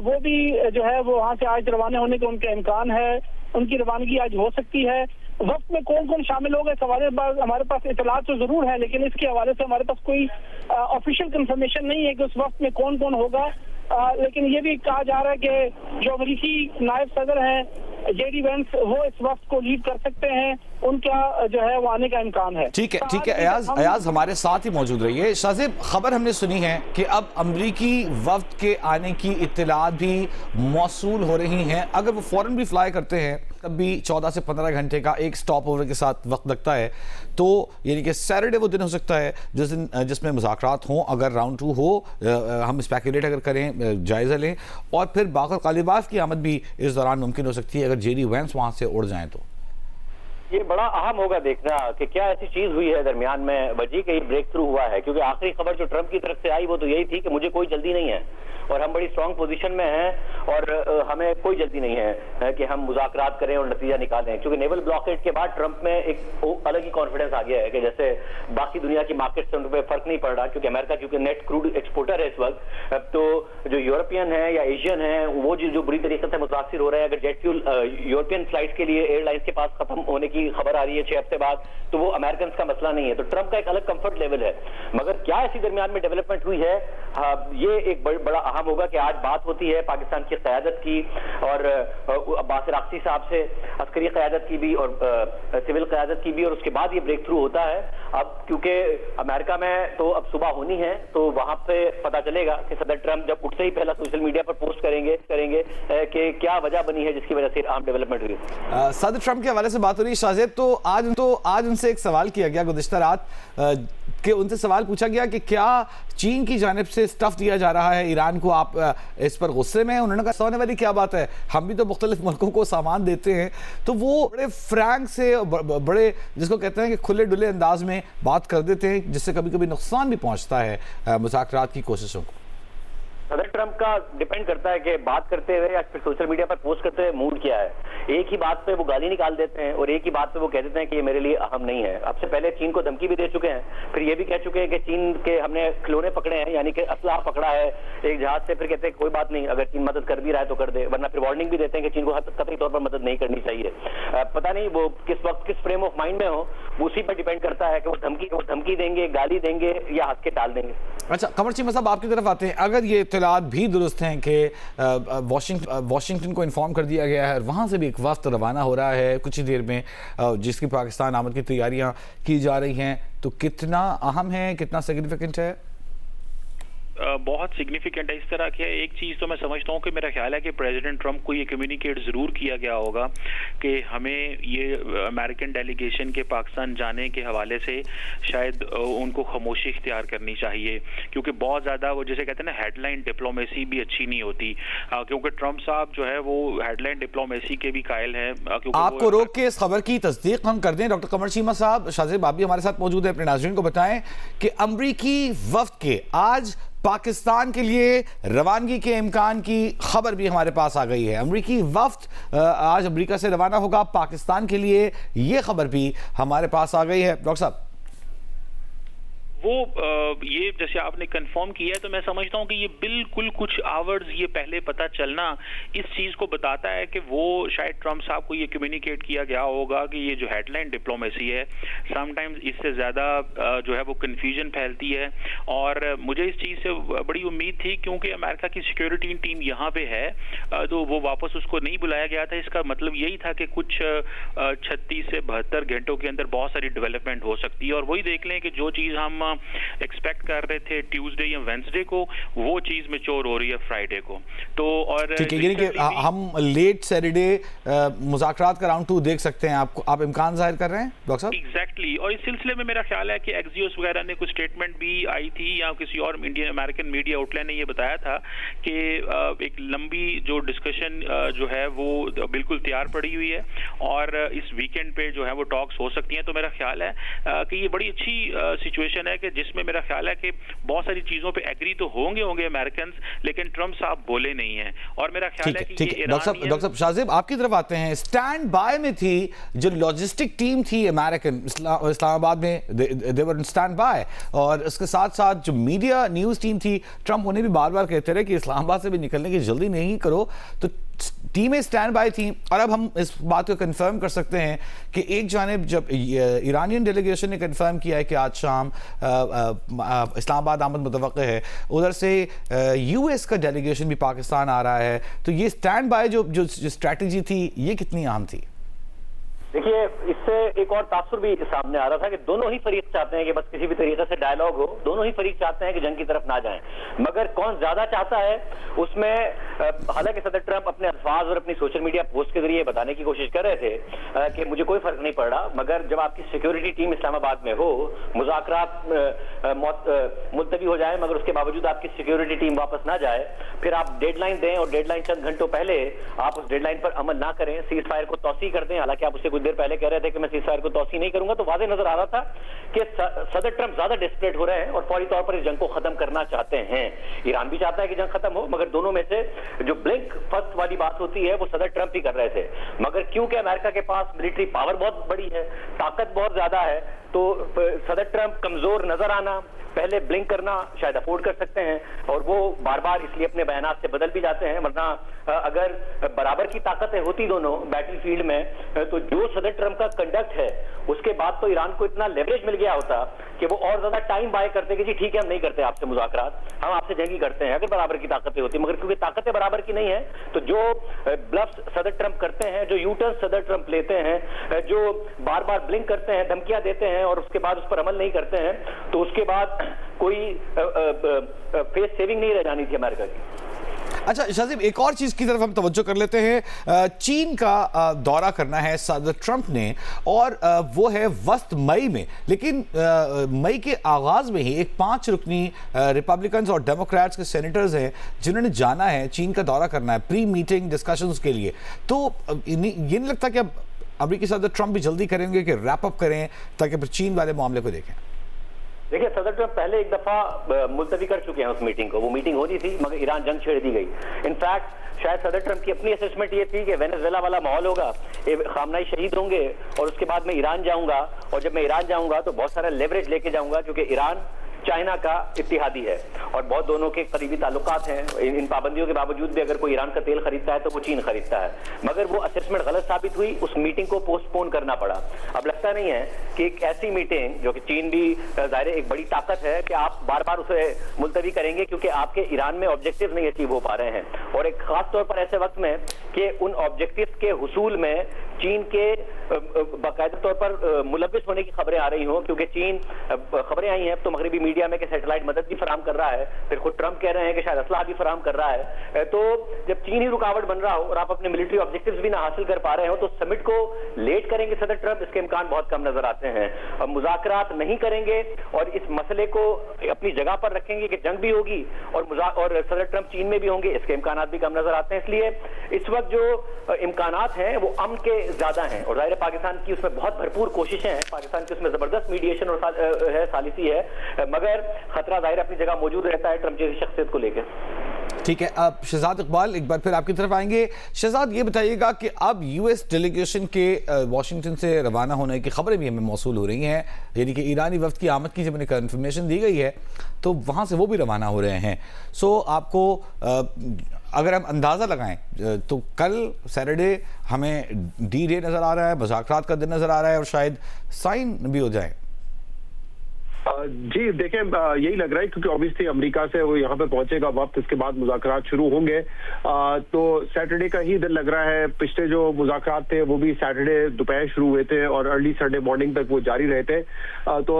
वो भी जो है वो वहाँ से आज रवाना होने का उनका इम्कान है, उनकी रवानगी आज हो सकती है। वक्त में कौन कौन शामिल होगा इस हवाले से हमारे पास इतलात तो जरूर है, लेकिन इसके हवाले से हमारे पास कोई ऑफिशियल कंफर्मेशन नहीं है कि उस वक्त में कौन कौन होगा। लेकिन ये भी कहा जा रहा है कि जो अमेरिकी नायब सदर हैं जेडी वेंस, वो इस वक्त को लीड कर सकते हैं, उनका जो है वो आने का इम्कान है। ठीक है अयाज हमारे साथ ही मौजूद रहिए। शाहज़ेब, खबर हमने सुनी है कि अब अमेरिकी वफ्द के आने की इत्तलात भी मौसूल हो रही हैं। अगर वो फौरन भी फ्लाई करते हैं तब भी 14 से 15 घंटे का एक स्टॉप ओवर के साथ वक्त लगता है। तो यानी कि सैटरडे वो दिन हो सकता है जिसमें मुज़ाकरात हों, अगर राउंड 2 हो, हम स्पेकुलेट अगर करें, जायज़ा लें, और फिर बाक़र गालिबाफ की आमद भी इस दौरान मुमकिन हो सकती है अगर जेडी वेंस वहाँ से उड़ जाएँ। तो ये बड़ा अहम होगा देखना कि क्या ऐसी चीज हुई है दरमियान में वजी के ब्रेक थ्रू हुआ है। क्योंकि आखिरी खबर जो ट्रंप की तरफ से आई वो तो यही थी कि मुझे कोई जल्दी नहीं है और हम बड़ी स्ट्रांग पोजीशन में हैं और हमें कोई जल्दी नहीं है कि हम मुज़ाकरात करें और नतीजा निकालें। क्योंकि नेवल ब्लॉकेड के बाद ट्रंप में एक अलग ही कॉन्फिडेंस आ गया है कि जैसे बाकी दुनिया की मार्केट से उन पर फर्क नहीं पड़ रहा, क्योंकि अमेरिका क्योंकि नेट क्रूड एक्सपोर्टर है इस वक्त। तो जो यूरोपियन है या एशियन है वो जो बुरी तरीके से मुतासिर हो रहे हैं। अगर जेट फ्यूल यूरोपियन फ्लाइट के लिए एयरलाइंस के पास खत्म होने की खबर आ रही है 6 हफ्ते बाद, तो वो अमेरिकन का मसला नहीं है। तो ट्रंप का एक अलग कंफर्ट लेवल है। मगर क्या ऐसी दरमियान में डेवलपमेंट हुई है ये एक बड़ा अहम होगा कि आज बात होती है पाकिस्तान की क़यादत की और अब्बास अराक़ची साहब से, अस्करी क़यादत की भी और सिविल क़यादत की भी, और उसके बाद ये ब्रेक थ्रू होता है। अब क्योंकि अमेरिका में तो अब सुबह होनी है, तो वहां पे पता चलेगा कि सदर ट्रंप जब उठते ही पहला सोशल मीडिया पर पोस्ट करेंगे कि क्या वजह बनी है जिसकी वजह से आम डेवलपमेंट हुई। सदर ट्रंप के हवाले से बात हो रही है शाहजेब, तो आज उनसे एक सवाल किया गया गुज़िश्ता रात कि उनसे सवाल पूछा गया कि क्या चीन की जानिब से स्टफ दिया जा रहा है ईरान को, आप इस पर गुस्से में हैं? उन्होंने कहा सोने वाली क्या बात है, हम भी तो मुख्तलिफ मुल्कों को सामान देते हैं। तो वो बड़े फ्रैंक से बड़े जिसको कहते हैं कि खुले डुले अंदाज में बात कर देते हैं, जिससे कभी कभी नुकसान भी पहुंचता है मुज़ाकरात की कोशिशों को। सदर ट्रंप का डिपेंड करता है कि बात करते हुए या फिर सोशल मीडिया पर पोस्ट करते हुए मूड क्या है। एक ही बात पे वो गाली निकाल देते हैं और एक ही बात पे वो कह देते हैं कि ये मेरे लिए अहम नहीं है। अब से पहले चीन को धमकी भी दे चुके हैं, फिर ये भी कह चुके हैं कि चीन के हमने खिलौने पकड़े हैं, यानी कि असला पकड़ा है एक जहाज से। फिर कहते हैं कोई बात नहीं, अगर चीन मदद कर भी रहा है तो कर दे, वरना फिर वार्निंग भी देते हैं कि चीन को कतई तौर पर मदद नहीं करनी चाहिए। पता नहीं वो किस वक्त किस फ्रेम ऑफ माइंड में हो, उसी पर डिपेंड करता है कि वो धमकी देंगे, गाली देंगे या हंस के टाल देंगे। अच्छा, कमर चीमा साहब आपकी तरफ आते हैं। अगर ये इत्तलात भी दुरुस्त हैं कि वॉशिंगटन को इन्फॉर्म कर दिया गया है, वहाँ से भी एक वफ्द रवाना हो रहा है कुछ ही देर में, जिसकी पाकिस्तान आमद की तैयारियाँ की जा रही हैं, तो कितना अहम है, कितना सिग्निफिकेंट है? बहुत सिग्निफिकेंट है। इस तरह के एक चीज़ तो मैं समझता हूँ कि मेरा ख्याल है कि प्रेसिडेंट ट्रंप को ये कम्युनिकेट ज़रूर किया गया होगा कि हमें ये अमेरिकन डेलीगेशन के पाकिस्तान जाने के हवाले से शायद उनको खामोशी इख्तियार करनी चाहिए, क्योंकि बहुत ज़्यादा वो जैसे कहते हैं ना हेडलाइन डिप्लोमेसी भी अच्छी नहीं होती, क्योंकि ट्रंप साहब जो है वो हेडलाइन डिप्लोमेसी के भी कायल हैं। आपको रोक के इस खबर की तस्दीक हम कर दें, डॉक्टर कमर चीमा साहब, शाहजेब आप भी हमारे साथ मौजूद है, अपने नाज़रीन को बताएं कि अमरीकी वफ्द के आज पाकिस्तान के लिए रवानगी के इम्कान की खबर भी हमारे पास आ गई है। अमरीकी वफ्द आज अमरीका से रवाना होगा पाकिस्तान के लिए, ये खबर भी हमारे पास आ गई है। डॉक्टर साहब, वो ये जैसे आपने कंफर्म किया है, तो मैं समझता हूँ कि ये बिल्कुल कुछ आवर्स ये पहले पता चलना इस चीज़ को बताता है कि वो शायद ट्रंप साहब को ये कम्युनिकेट किया गया होगा कि ये जो हेडलाइन डिप्लोमेसी है समटाइम्स इससे ज़्यादा जो है वो कन्फ्यूजन फैलती है। और मुझे इस चीज़ से बड़ी उम्मीद थी, क्योंकि अमेरिका की सिक्योरिटी टीम यहाँ पे है, तो वो वापस उसको नहीं बुलाया गया था। इसका मतलब यही था कि कुछ 36 से 72 घंटों के अंदर बहुत सारी डेवलपमेंट हो सकती है, और वही देख लें कि जो चीज़ हम एक्सपेक्ट कर रहे थे ट्यूसडे या वेंसडे को, वो चीज मैच्योर हो रही है फ्राइडे को। तो और ठीक है, यानी कि हम लेट सैटरडे मुज़ाकरात का राउंड 2 देख सकते हैं, आप इम्कान जाहिर कर रहे हैं डॉक्टर साहब? एग्जैक्टली। और इस सिलसिले में मेरा ख्याल है कि एक्सियोस वगैरह ने कुछ स्टेटमेंट भी आई थी, या किसी और इंडियन अमेरिकन मीडिया आउटलेट ने ये बताया था कि एक लंबी जो डिस्कशन जो है वो बिल्कुल तैयार पड़ी हुई है, और इस वीकेंड पे जो है वो टॉक्स हो सकती हैं। तो मेरा ख्याल है कि ये बड़ी अच्छी सिचुएशन है कि जिसमें मेरा ख्याल है कि बहुत सारी चीजों पे एग्री तो होंगे अमेरिकन, लेकिन ट्रंप साहब बोले नहीं हैं। और मेरा ख्याल है कि ये डॉक्टर साहब शाहजेब आपकी तरफ आते हैं। स्टैंड बाय में थी जो लॉजिस्टिक टीम थी अमेरिकन इस्लामाबाद में, दे वर स्टैंड बाय, और इसके साथ साथ जो मीडिया न्यूज टीम थी, ट्रंप उन्हें भी बार बार कहते रहे कि इस्लामाबाद से भी निकलने की जल्दी नहीं करो, तो टीमें स्टैंड बाय थी। और अब हम इस बात को कंफर्म कर सकते हैं कि एक जानिब जब ईरानियन डेलीगेशन ने कंफर्म किया है कि आज शाम इस्लामाबाद आमद मुतवक्के है, उधर से यूएस का डेलीगेशन भी पाकिस्तान आ रहा है, तो ये स्टैंड बाय जो स्ट्रैटेजी थी ये कितनी अहम थी? देखिए, इससे एक और तासुर भी सामने आ रहा था कि दोनों ही फरीक चाहते हैं कि बस किसी भी तरीके से डायलॉग हो, दोनों ही फरीक चाहते हैं कि जंग की तरफ ना जाएं, मगर कौन ज्यादा चाहता है उसमें हालांकि सदर ट्रंप अपने अल्फाज और अपनी सोशल मीडिया पोस्ट के जरिए बताने की कोशिश कर रहे थे कि मुझे कोई फर्क नहीं पड़ रहा, मगर जब आपकी सिक्योरिटी टीम इस्लामाबाद में हो, मुज़ाकरात मुलतवी हो जाए मगर उसके बावजूद आपकी सिक्योरिटी टीम वापस ना जाए, फिर आप डेडलाइन दें और डेडलाइन चंद घंटों पहले आप उस डेडलाइन पर अमल ना करें, सीज फायर को तौसी कर दें। हालांकि आप उससे कुछ देर पहले कह रहे थे कि मैं सीज फायर को तौसी नहीं करूंगा, तो वाज़ेह नजर आ रहा था कि सदर ट्रंप ज्यादा डेस्परेट हो रहे हैं और फौरी तौर पर इस जंग को खत्म करना चाहते हैं। ईरान भी चाहता है कि जंग खत्म हो, मगर दोनों में से जो ब्लिंक फर्स्ट वाली बात होती है वो सदर ट्रंप ही कर रहे थे, मगर क्योंकि अमेरिका के पास मिलिट्री पावर बहुत बड़ी है, ताकत बहुत ज्यादा है, तो सदर ट्रंप कमजोर नजर आना, पहले ब्लिंक करना शायद अफोर्ड कर सकते हैं, और वो बार बार इसलिए अपने बयानात से बदल भी जाते हैं। वरना अगर बराबर की ताकतें होती दोनों बैटलफील्ड में, तो जो सदर ट्रंप का कंडक्ट है उसके बाद तो ईरान को इतना लेवरेज मिल गया होता कि वो और ज्यादा टाइम बाय करते कि जी ठीक है हम नहीं करते आपसे मुज़ाकरात, हम आपसे जंगी करते हैं, अगर बराबर की ताकतें होती। मगर क्योंकि ताकतें बराबर की नहीं है, तो जो ब्लफ्स सदर ट्रंप करते हैं, जो यूटर्न सदर ट्रंप लेते हैं, जो बार बार ब्लिंक करते हैं, धमकियां देते हैं और उसके बाद उस पर अमल नहीं करते हैं, तो उसके बाद कोई फेस सेविंग नहीं रह जानी थी अमेरिका की। अच्छा शाहज़ेब, एक और चीज़ की तरफ हम तवज्जो कर लेते हैं। चीन का दौरा करना है सदर ट्रंप ने, और वो है वस्त मई में, लेकिन मई के आगाज़ में ही एक 5 रुकनी रिपब्लिकन्स और डेमोक्रेट्स के सेनेटर्स हैं जिन्होंने जाना है, चीन का दौरा करना है प्री मीटिंग डिस्कशंस के लिए। तो ये नहीं लगता कि अब अमेरिकी सदर ट्रंप भी जल्दी करेंगे कि रैप अप करें ताकि फिर चीन वाले मामले को देखें? देखिए, सदर ट्रंप पहले एक दफा मुलतवी कर चुके हैं उस मीटिंग को, वो मीटिंग होनी थी मगर ईरान जंग छेड़ दी गई। इनफैक्ट शायद सदर ट्रंप की अपनी असेसमेंट ये थी कि वेनेजुएला वाला माहौल होगा, खामनाई शहीद होंगे और उसके बाद मैं ईरान जाऊंगा, और जब मैं ईरान जाऊंगा तो बहुत सारा लेवरेज लेके जाऊंगा, क्योंकि ईरान चाइना का इत्तेहादी है और बहुत दोनों के करीबी ताल्लुकात हैं। इन पाबंदियों के बावजूद भी अगर कोई ईरान का तेल खरीदता है तो वो चीन खरीदता है, मगर वो असेसमेंट गलत साबित हुई, उस मीटिंग को पोस्टपोन करना पड़ा। अब लगता नहीं है कि एक ऐसी मीटिंग, जो कि चीन भी जाहिर एक बड़ी ताकत है, कि आप बार बार उसे मुलतवी करेंगे क्योंकि आपके ईरान में ऑब्जेक्टिव नहीं अचीव हो पा रहे हैं, और एक खास तौर पर ऐसे वक्त में कि उन ऑब्जेक्टिव के हुसूल में चीन के बाकायदा तौर पर मुलविस होने की खबरें आ रही हों, क्योंकि चीन खबरें आई हैं तो मगरबी मीडिया में कि सैटेलाइट मदद भी फराम कर रहा है, फिर खुद ट्रंप कह रहे हैं कि शायद असलाह भी फराम कर रहा है। तो जब चीन ही रुकावट बन रहा हो और आप अपने मिलिट्री ऑब्जेक्टिव्स भी ना हासिल कर पा रहे हो, तो समिट को लेट करेंगे सदर ट्रंप, इसके इम्कान बहुत कम नजर आते हैं। मुज़ाकरात नहीं करेंगे और इस मसले को अपनी जगह पर रखेंगे कि जंग भी होगी और सदर ट्रंप चीन में भी होंगे, इसके इम्कान भी कम नजर आते हैं। इसलिए इस वक्त जो इम्कानात हैं वो अमन के ज्यादा हैं, और जाहिर पाकिस्तान की उसमें बहुत भरपूर कोशिशें हैं, पाकिस्तान की उसमें जबरदस्त मीडिएशन और है, सालिसी है, मगर खतरा जाहिर अपनी जगह मौजूद रहता है ट्रंप जैसी शख्सियत को लेकर। ठीक है, अब शहजाद इकबाल एक बार फिर आपकी तरफ आएंगे। शहजाद, ये बताइएगा कि अब यूएस डेलीगेशन के वॉशिंगटन से रवाना होने की खबरें भी हमें मौसूल हो रही हैं, यानी कि ईरानी वफ्द की आमद की जब उन्हें कंफर्मेशन दी गई है तो वहाँ से वो भी रवाना हो रहे हैं। सो आपको अगर हम अंदाज़ा लगाएं तो कल सैटरडे हमें डी डे नज़र आ रहा है, मुज़ाकरात का दिन नज़र आ रहा है, और शायद साइन भी हो जाए। जी देखें, यही लग रहा है क्योंकि ऑब्वियसली अमेरिका से वो यहाँ पे पहुंचेगा वक्त, इसके बाद मुज़ाकरात शुरू होंगे। तो सैटरडे का ही दिन लग रहा है। पिछले जो मुज़ाकरात थे वो भी सैटरडे दोपहर शुरू हुए थे और अर्ली संडे मॉर्निंग तक वो जारी रहे थे। तो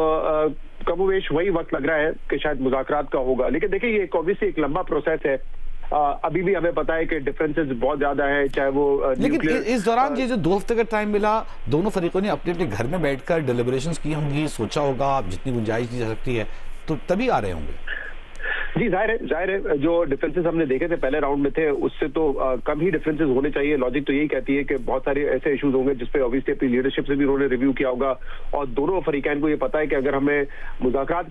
कमोवेश वही वक्त लग रहा है कि शायद मुज़ाकरात का होगा। लेकिन देखिए, ये ऑब्वियसली एक लंबा प्रोसेस है। अभी भी हमें पता है कि डिफरेंसेस बहुत ज्यादा है, चाहे वो लेकिन इस दौरान ये जो 2 हफ्ते का टाइम मिला, दोनों फरीकों ने अपने अपने घर में बैठकर डिलिब्रेशंस की होंगी, सोचा होगा जितनी गुंजाइश की जा सकती है, तो तभी आ रहे होंगे। जी जाहिर है जो डिफरेंसेस हमने देखे थे पहले राउंड में थे, उससे तो कम ही डिफरेंसेस होने चाहिए। लॉजिक तो यही कहती है कि बहुत सारे ऐसे इश्यूज होंगे जिसपे ऑब्वियसली अपनी लीडरशिप से भी उन्होंने रिव्यू किया होगा, और दोनों फरीकैन को ये पता है कि अगर हमें मुज़ाकरात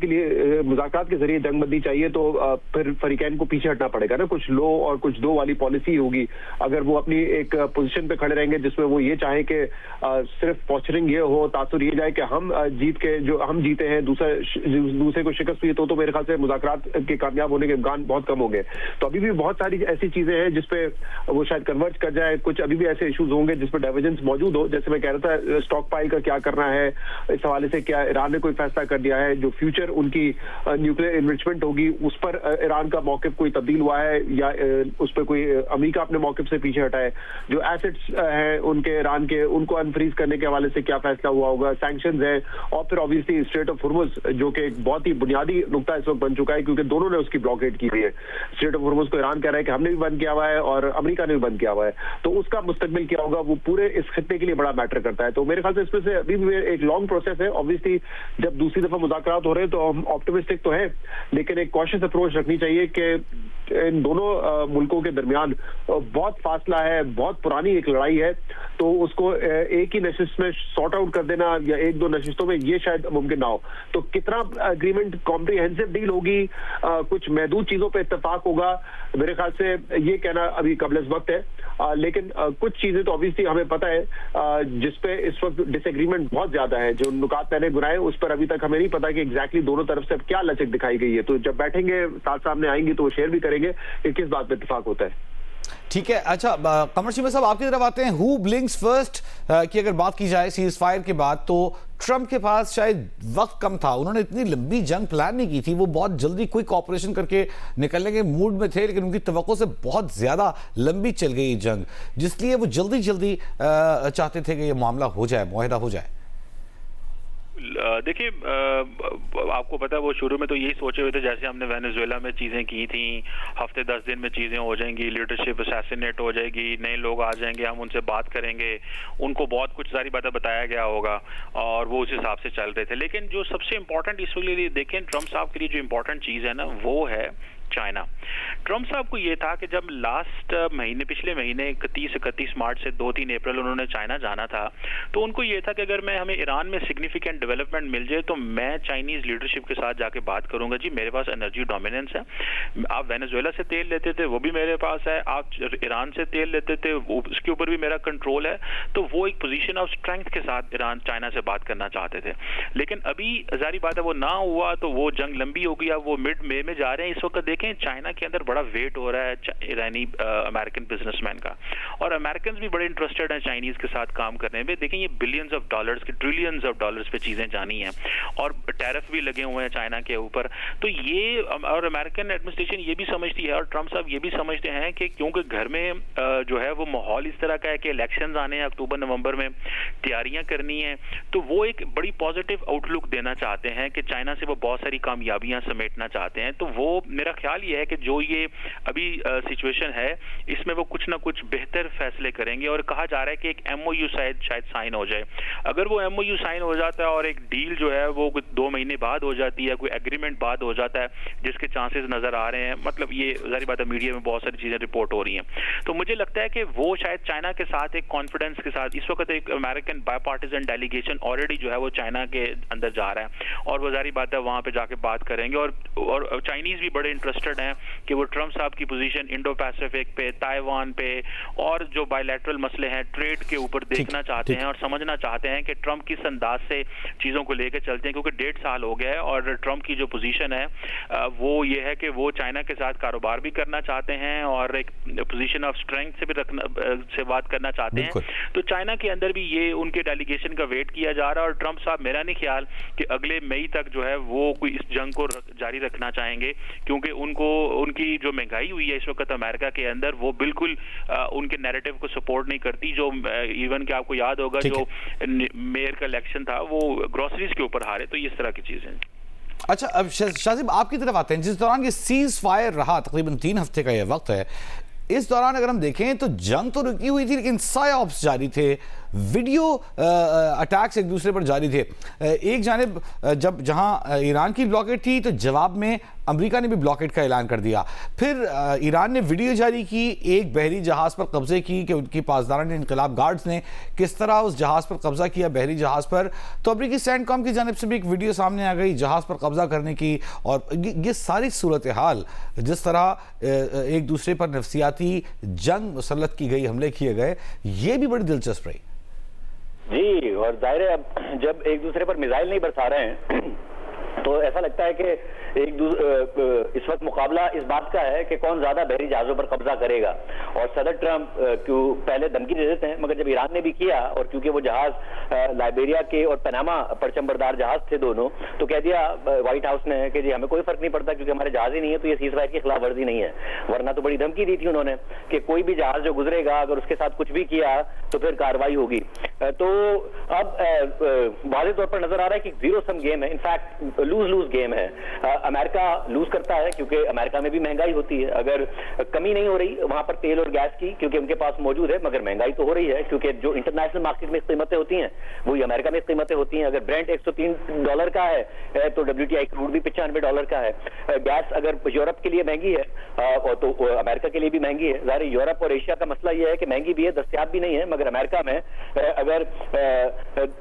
के जरिए जंगबंदी चाहिए तो फिर फरीकैन को पीछे हटना पड़ेगा ना, कुछ लो और कुछ दो वाली पॉलिसी होगी। अगर वो अपनी एक पोजिशन पे खड़े रहेंगे जिसमें वो ये चाहे कि सिर्फ पॉस्चरिंग ये हो, तासुर ये जाए कि हम जीते हैं, दूसरे को शिकस्त हुई, तो मेरे ख्याल से मुज़ाकरात के कामयाब होने के इम्कान बहुत कम हो गए। तो अभी भी बहुत सारी ऐसी चीजें हैं जिसपे वो शायद कन्वर्ज कर जाए। कुछ अभी भी ऐसे इश्यूज होंगे जिसपे डाइवर्जेंस मौजूद हो, जैसे मैं कह रहा था स्टॉक पाइल का क्या करना है, इस हवाले से क्या ईरान ने कोई फैसला कर दिया है, जो फ्यूचर उनकी न्यूक्लियर इन्रिचमेंट होगी उस पर ईरान का मौकिफ कोई तब्दील हुआ है या उस पर कोई अमेरिका अपने मौकिफ से पीछे हटा है, जो एसेट्स हैं उनके ईरान के, उनको अनफ्रीज करने के हवाले से क्या फैसला हुआ होगा, सैंक्शंस है, और फिर ऑब्वियसली स्ट्रेट ऑफ हुर्मुज जो कि एक बहुत ही बुनियादी नुकता इस वक्त बन चुका है क्योंकि दोनों ने उसकी ब्लॉकेड की हुई है। स्ट्रेट ऑफ हुर्मुज को ईरान कह रहा है कि हमने भी बंद किया हुआ है और अमेरिका ने भी बंद किया हुआ है, तो उसका मुस्तकबिल क्या होगा वो पूरे इस खित्ते के लिए बड़ा मैटर करता है। तो मेरे ख्याल से इसमें से अभी भी एक लॉन्ग प्रोसेस है। ऑब्वियसली जब दूसरी दफा मुज़ाकरात हो रहे हैं तो हम ऑप्टिमिस्टिक तो है, लेकिन एक कॉशियस अप्रोच रखनी चाहिए कि इन दोनों मुल्कों के दरमियान बहुत फासला है, बहुत पुरानी एक लड़ाई है, तो उसको एक ही नशिस्त में सॉर्ट आउट कर देना या एक दो नशिस्तों में ये शायद मुमकिन ना हो। तो कितना एग्रीमेंट कॉम्प्रिहेंसिव डील होगी, कुछ महदूद चीजों पे इत्तेफाक होगा, मेरे ख्याल से ये कहना अभी कबल वक्त है। लेकिन कुछ चीजें तो ऑब्वियसली हमें पता है जिसपे इस वक्त डिसएग्रीमेंट बहुत ज्यादा है। जो नुकात मैंने गुनाए उस पर अभी तक हमें नहीं पता कि एग्जैक्टली दोनों तरफ से अब क्या लचक दिखाई गई है। तो जब बैठेंगे साथ सामने आएंगी तो वो शेयर भी करेंगे कि किस बात पे इत्तेफाक होता है। ठीक है, अच्छा कमर शीमा साहब आपकी तरफ आते हैं। हु ब्लिंक्स फर्स्ट की अगर बात की जाए सीज फायर के बाद, तो ट्रंप के पास शायद वक्त कम था, उन्होंने इतनी लंबी जंग प्लान नहीं की थी, वो बहुत जल्दी क्विक ऑपरेशन करके निकलने के मूड में थे, लेकिन उनकी तवक्को से बहुत ज्यादा लंबी चल गई जंग, जिसलिए वो जल्दी जल्दी चाहते थे कि ये मामला हो जाए, मुआहदा हो जाए। देखिए आपको पता है वो शुरू में तो यही सोचे हुए थे, जैसे हमने वेनेजुएला में चीज़ें की थी, हफ्ते 10 दिन में चीज़ें हो जाएंगी, लीडरशिप असैसिनेट हो जाएगी, नए लोग आ जाएंगे, हम उनसे बात करेंगे, उनको बहुत कुछ सारी बातें बताया गया होगा और वो उस हिसाब से चल रहे थे। लेकिन जो सबसे इंपॉर्टेंट इस लिए देखें ट्रंप साहब के लिए जो इंपॉर्टेंट चीज़ है ना, वो है चाइना। ट्रंप साहब को ये था कि जब लास्ट महीने, पिछले महीने 31 मार्च से 2-3 अप्रैल उन्होंने चाइना जाना था, तो उनको ये था कि अगर हमें ईरान में सिग्निफिकेंट डेवलपमेंट मिल जाए तो मैं चाइनीज लीडरशिप के साथ जाके बात करूंगा। जी मेरे पास एनर्जी डोमिनेंस है, आप वेनेजुएला से तेल लेते थे वो भी मेरे पास है, आप ईरान से तेल लेते थे उसके ऊपर भी मेरा कंट्रोल है। तो वो एक पोजीशन ऑफ स्ट्रेंथ के साथ ईरान चाइना से बात करना चाहते थे। लेकिन अभी जारी बात है वो ना हुआ, तो वो जंग लंबी हो गई। अब वो मिड मई में जा रहे हैं। इस वक्त देखें चाइना के अंदर बड़ा वेट हो रहा है ईरानी अमेरिकन बिजनेसमैन का, और अमेरिकन भी बड़े इंटरेस्टेड हैं चाइनीज के साथ काम करने में। देखें ये बिलियंस ऑफ डॉलर्स के, ट्रिलियंस ऑफ डॉलर्स पे चीजें जानी हैं और टैरिफ भी लगे हुए हैं चाइना के ऊपर। तो ये और अमेरिकन एडमिनिस्ट्रेशन ये भी समझती है और ट्रंप साहब ये भी समझते हैं कि क्योंकि घर में जो है वो माहौल इस तरह का है कि इलेक्शंस आने हैं अक्टूबर नवंबर में, तैयारियां करनी है, तो वो एक बड़ी पॉजिटिव आउटलुक देना चाहते हैं कि चाइना से वो बहुत सारी कामयाबियां समेटना चाहते हैं। तो वो मेरा ख्याल ये है कि जो ये अभी सिचुएशन है इसमें वो कुछ ना कुछ बेहतर फैसले करेंगे। और कहा जा रहा है कि एक एमओयू शायद साइन हो जाए। अगर वो एमओयू साइन हो जाता है और एक डील जो है वो 2 महीने बाद हो जाती है, कोई एग्रीमेंट बाद हो जाता है, जिसके चांसेस नजर आ रहे हैं, मतलब ये जारी बात है मीडिया में बहुत सारी चीजें रिपोर्ट हो रही हैं, तो मुझे लगता है कि वो शायद चाइना के साथ एक कॉन्फिडेंस के साथ, इस वक्त एक अमेरिकन बायपार्टिजन डेलीगेशन ऑलरेडी जो है वो चाइना के अंदर जा रहा है और वो जारी बात है वहां पे जाके बात करेंगे। और चाइनीज भी बड़े इंटरेस्टेड हैं कि वो ट्रंप साहब की पोजीशन इंडो पैसिफिक पे, ताइवान पे और जो बायलैटरल मसले हैं ट्रेड के ऊपर देखना चाहते हैं और समझना चाहते हैं कि ट्रंप किस अंदाज से चीजों को लेकर चलते हैं, क्योंकि 1.5 साल हो गया है और ट्रंप की जो पोजीशन है वो ये है कि वो चाइना के साथ कारोबार भी करना चाहते हैं और एक पोजीशन ऑफ स्ट्रेंथ से भी से बात करना चाहते हैं। तो चाइना के अंदर भी ये उनके डेलीगेशन का वेट किया जा रहा है और ट्रंप साहब मेरा नहीं ख्याल कि अगले मई तक जो है वो कोई इस जंग को जारी रखना चाहेंगे, क्योंकि उनकी जो महंगाई हुई है इस वक्त अमेरिका के अंदर वो बिल्कुल उनके नैरेटिव को सपोर्ट नहीं करती। जो इवन कि आपको याद होगा जो मेयर का इलेक्शन था वो ग्रोसरीज के ऊपर हारे, तो इस तरह की चीजें। अच्छा, अब शाहज़ीब आपकी तरफ आते हैं। जिस दौरान ये सीज फायर रहा, तकरीबन 3 हफ्ते का ये वक्त है, इस दौरान अगर हम देखें तो जंग तो रुकी हुई थी लेकिन साइऑप्स जारी थे, वीडियो अटैक्स एक दूसरे पर जारी थे। एक जानिब जब जहां ईरान की ब्लॉकेट थी तो जवाब में अमेरिका ने भी ब्लॉकेट का ऐलान कर दिया। फिर ईरान ने वीडियो जारी की एक बहरी जहाज पर कब्जे की कि उनकी पासदारान इनकलाब गार्ड्स ने किस तरह उस जहाज पर कब्जा किया, बहरी जहाज पर। तो अमेरिकी सैंडकॉम की जानिब से भी एक वीडियो सामने आ गई जहाज पर कब्जा करने की, और ये सारी सूरत हाल जिस तरह एक दूसरे पर नफसियाती जंग मुसल्लत की गई, हमले किए गए, ये भी बड़ी दिलचस्प रही। जी, और जाहिर है अब जब एक दूसरे पर मिसाइल नहीं बरसा रहे हैं तो ऐसा लगता है कि इस वक्त मुकाबला इस बात का है कि कौन ज्यादा बहरी जहाजों पर कब्जा करेगा। और सदर ट्रंप क्यों पहले धमकी दे देते हैं, मगर जब ईरान ने भी किया और क्योंकि वो जहाज लाइबेरिया के और पनामा परचमबरदार जहाज थे दोनों, तो कह दिया व्हाइट हाउस ने कि जी हमें कोई फर्क नहीं पड़ता क्योंकि हमारे जहाज ही नहीं है, तो ये सीज़फायर की खिलाफ वर्जी नहीं है। वरना तो बड़ी धमकी दी थी उन्होंने कि कोई भी जहाज जो गुजरेगा अगर उसके साथ कुछ भी किया तो फिर कार्रवाई होगी। तो अब वाज़ेह तौर पर नजर आ रहा है कि जीरो सम गेम है, इनफैक्ट लूज गेम है। अमेरिका लूज करता है क्योंकि अमेरिका में भी महंगाई होती है, अगर कमी नहीं हो रही वहां पर तेल तेल और गैस की, क्योंकि उनके पास मौजूद है, मगर महंगाई तो हो रही है क्योंकि जो इंटरनेशनल मार्केट में कीमतें होती हैं वही अमेरिका में कीमतें होती हैं। अगर ब्रेंट $103 का है तो WTI क्रूड भी $95 का है। गैस अगर यूरोप के लिए महंगी है तो अमेरिका के लिए भी महंगी है। ज़ाहिर यूरोप और एशिया का मसला यह है कि महंगी भी है, दस्तयाब भी नहीं है, मगर अमेरिका में अगर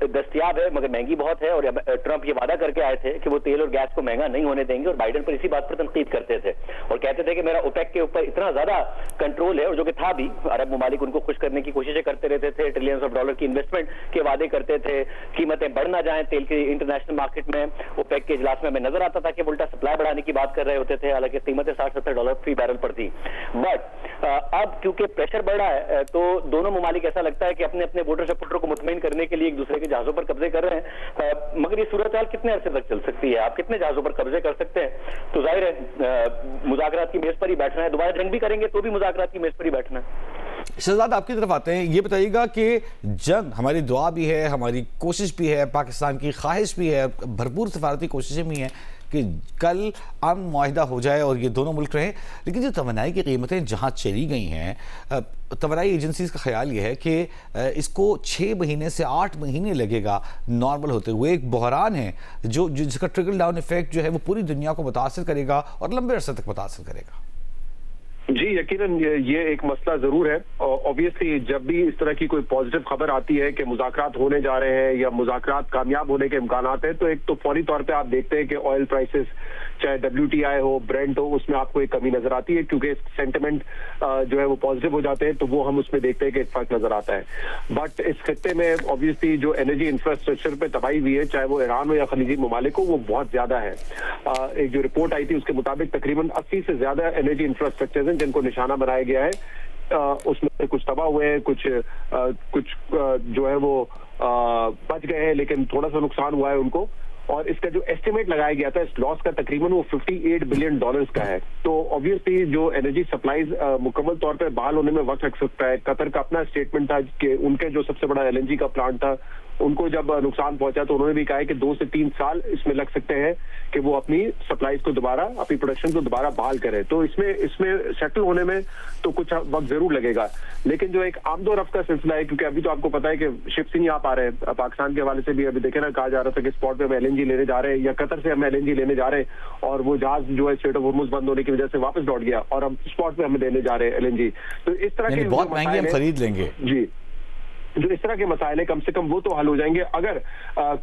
दस्तयाब है मगर महंगी बहुत है। और ट्रंप ये वादा करके आए थे कि वो तेल और गैस को महंगा नहीं होने देंगे, और बाइडेन पर इसी बात पर तनकीद करते थे और कहते थे कि मेरा ओपेक के ऊपर इतना ज्यादा कंट्रोल है, और जो कि था भी। अरब ममालिक उनको खुश करने की कोशिशें करते रहते थे, ट्रिलियंस ऑफ डॉलर की इन्वेस्टमेंट के वादे करते थे, कीमतें बढ़ ना जाएं तेल की इंटरनेशनल मार्केट में। ओपेक के इजलास में हमें नजर आता था कि उल्टा सप्लाई बढ़ाने की बात कर रहे होते थे, हालांकि कीमतें $60-70 फी बैरल पर थी। बट अब क्योंकि प्रेशर बढ़ रहा है तो दोनों ममालिक ऐसा लगता है कि अपने अपने वोटर सपोर्टर को मुतमईन करने के लिए एक दूसरे के जहाजों पर कब्जे कर रहे हैं। मगर ये सूरत हाल कितने अरसे तक चल सकती है? आप कितने जहाजों पर कब्जे कर सकते हैं? तो जाहिर है मुज़ाकरात की मेज पर ही बैठना है, दोबारा जंग भी करेंगे तो भी मुज़ाकरात की मेज पर ही बैठना है। शहजाद, आपकी तरफ आते हैं, ये बताइएगा कि जंग हमारी दुआ भी है, हमारी कोशिश भी है, पाकिस्तान की ख्वाहिश भी है, भरपूर सफारती कोशिशें भी हैं कि कल अमन मुआहिदा हो जाए और ये दोनों मुल्क रहें, लेकिन जो तवानाई की कीमतें जहाँ चली गई हैं, तवानाई एजेंसीज का ख्याल ये है कि इसको 6 महीने से 8 महीने लगेगा नॉर्मल होते हुए। एक बहरान है जिसका ट्रिकल डाउन इफेक्ट जो है वो पूरी दुनिया को मुतासर करेगा और लंबे अरसे तक मुतासर करेगा। जी यकीनन ये एक मसला जरूर है। ऑब्वियसली जब भी इस तरह की कोई पॉजिटिव खबर आती है कि मुज़ाकरात होने जा रहे हैं या मुज़ाकरात कामयाब होने के इम्कानात हैं, तो एक तो फौरी तौर पे आप देखते हैं कि ऑयल प्राइसेस, चाहे WTI हो, ब्रेंट हो, उसमें आपको एक कमी नजर आती है क्योंकि सेंटिमेंट जो है वो पॉजिटिव हो जाते हैं, तो वो हम उसमें देखते हैं कि एक फर्क नजर आता है। बट इस खत्ते में ऑब्वियसली जो एनर्जी इंफ्रास्ट्रक्चर पे तबाही हुई है, चाहे वो ईरान हो या खलीजी ममालिक हो, वो बहुत ज्यादा है। एक जो रिपोर्ट आई थी उसके मुताबिक तकरीबन 80 से ज्यादा एनर्जी इंफ्रास्ट्रक्चर हैं जिनको निशाना बनाया गया है। उसमें कुछ तबाह हुए हैं, कुछ जो है वो बच गए हैं, लेकिन थोड़ा सा नुकसान हुआ है उनको। और इसका जो एस्टिमेट लगाया गया था इस लॉस का तकरीबन वो $58 बिलियन का है। तो ऑब्वियसली जो एनर्जी सप्लाईज मुकम्मल तौर पर बहाल होने में वक्त लग सकता है। कतर का अपना स्टेटमेंट था कि उनके जो सबसे बड़ा LNG का प्लांट था, उनको जब नुकसान पहुंचा तो उन्होंने भी कहा है कि 2 से 3 साल इसमें लग सकते हैं कि वो अपनी सप्लाईज को दोबारा, अपनी प्रोडक्शन को दोबारा बहाल करें। तो इसमें सेटल होने में तो कुछ वक्त जरूर लगेगा। लेकिन जो एक आमदोरफ्त का सिलसिला है, क्योंकि अभी तो आपको पता है कि शिप्स ही नहीं आ पा रहे हैं। पाकिस्तान के हवाले से भी अभी देखे ना, कहा जा रहा था कि स्पॉट पे हम LNG लेने जा रहे हैं या कतर से हम LNG लेने जा रहे हैं, और वो जहाज जो है स्ट्रेट ऑफ हॉर्मुज़ बंद होने की वजह से वापस लौट गया और हम स्पॉट पे हमें देने जा रहे हैं LNG। तो इस तरह के बहुत महंगी हम खरीद लेंगे। जी, जो इस तरह के मसाइल है कम से कम वो तो हल हो जाएंगे अगर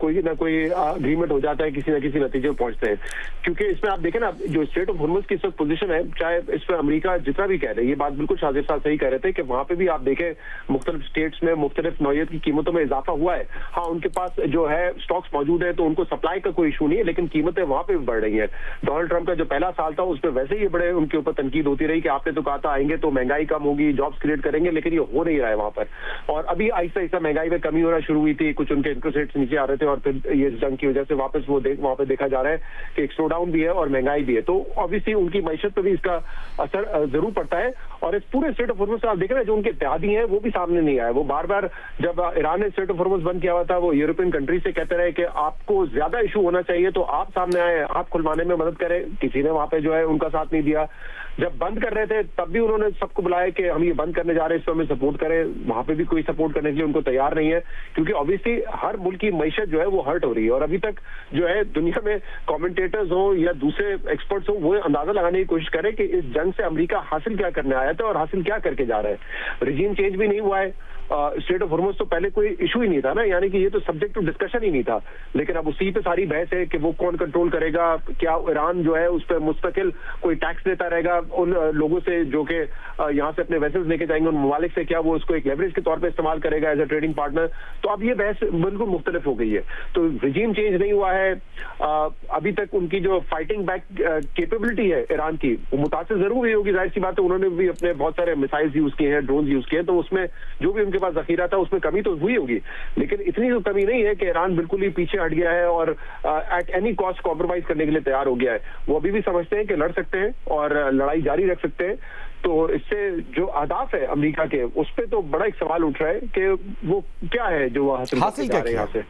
कोई ना कोई अग्रीमेंट हो जाता है, किसी ना किसी नतीजे में पहुंचते हैं। क्योंकि इसमें आप देखें ना, जो स्ट्रेट ऑफ हॉर्मुज़ की इस वक्त पोजीशन है, चाहे इस पर अमेरिका जितना भी कह रहे हैं, ये बात बिल्कुल शाजिर साहब सही कह रहे थे कि वहां पे भी आप देखें मुख्तलिफ स्टेट्स में मुख्तलिफ नौयत की कीमतों में इजाफा हुआ है। हाँ, उनके पास जो है स्टॉक्स मौजूद है तो उनको सप्लाई का कोई इशू नहीं है, लेकिन कीमतें वहां पे भी बढ़ रही है। डोनाल्ड ट्रंप का जो पहला साल था उसमें वैसे ही बड़े उनके ऊपर तनकीद होती रही कि आपने तो कहा था आएंगे तो महंगाई कम होगी, जॉब्स क्रिएट करेंगे, लेकिन ये हो नहीं रहा है वहां पर। और अभी आहिस्ता आहिस्ता महंगाई में कमी होना शुरू हुई थी, कुछ उनके इंटरेस्ट रेट्स नीचे आ रहे थे और फिर ये जंग की वजह से वापस वो वहां पे देखा जा रहा है कि एक स्लो डाउन भी है और महंगाई भी है। तो ऑब्वियसली उनकी मैशत पर भी इसका असर जरूर पड़ता है। और इस पूरे स्ट्रेट ऑफ हॉर्मुज़ से आप देख रहे हैं जो उनके इत्तेहादी हैं वो भी सामने नहीं आए। वो बार बार जब ईरान ने स्ट्रेट ऑफ हॉर्मुज़ बंद किया हुआ था, वो यूरोपियन कंट्री से कहते रहे कि आपको ज्यादा इशू होना चाहिए तो आप सामने आए, आप खुलवाने में मदद करें। किसी ने वहां पे जो है उनका साथ नहीं दिया। जब बंद कर रहे थे तब भी उन्होंने सबको बुलाया कि हम ये बंद करने जा रहे हैं, इसको हमें सपोर्ट करें। वहां पे भी कोई सपोर्ट करने के लिए उनको तैयार नहीं है, क्योंकि ऑब्वियसली हर मुल्क की मैशत जो है वो हर्ट हो रही है। और अभी तक जो है दुनिया में कमेंटेटर्स हो या दूसरे एक्सपर्ट्स हो, वो अंदाजा लगाने की कोशिश करें कि इस जंग से अमेरिका हासिल क्या करने आया था और हासिल क्या करके जा रहा है। रिजीम चेंज भी नहीं हुआ है। स्ट्रेट ऑफ हॉर्मुज़ तो पहले कोई इशू ही नहीं था ना, यानी कि ये तो सब्जेक्ट टू डिस्कशन ही नहीं था। लेकिन अब उसी पे सारी बहस है कि वो कौन कंट्रोल करेगा, क्या ईरान जो है उस पर मुस्तकिल कोई टैक्स देता रहेगा उन लोगों से जो कि यहाँ से अपने वेसल्स लेके जाएंगे, उन ममालिक से क्या वो उसको एक लेवरेज के तौर पे इस्तेमाल करेगा एज ए ट्रेडिंग पार्टनर। तो अब ये बहस बिल्कुल मुख्तलिफ हो गई है। तो रिजीम चेंज नहीं हुआ है। अभी तक उनकी जो फाइटिंग बैक कैपेबिलिटी है ईरान की, वो मुतासिर जरूर हुई होगी, जाहिर सी बात है। उन्होंने भी अपने बहुत सारे मिसाइल्स यूज किए हैं, ड्रोन यूज किए हैं, तो उसमें जो भी उनके पास जखीरा था उसमें कमी तो हुई होगी, लेकिन इतनी तो कमी नहीं है कि ईरान बिल्कुल ही पीछे हट गया है और एट एनी कॉस्ट कॉम्प्रोमाइज करने के लिए तैयार हो गया है। वो अभी भी समझते हैं कि लड़ सकते हैं और लड़ाई जारी रख सकते हैं। तो इससे जो अहदाफ है अमेरिका के, उस पर तो बड़ा एक सवाल उठ रहा है कि वो क्या है जो वो हासिल कर रहे हैं यहाँ से।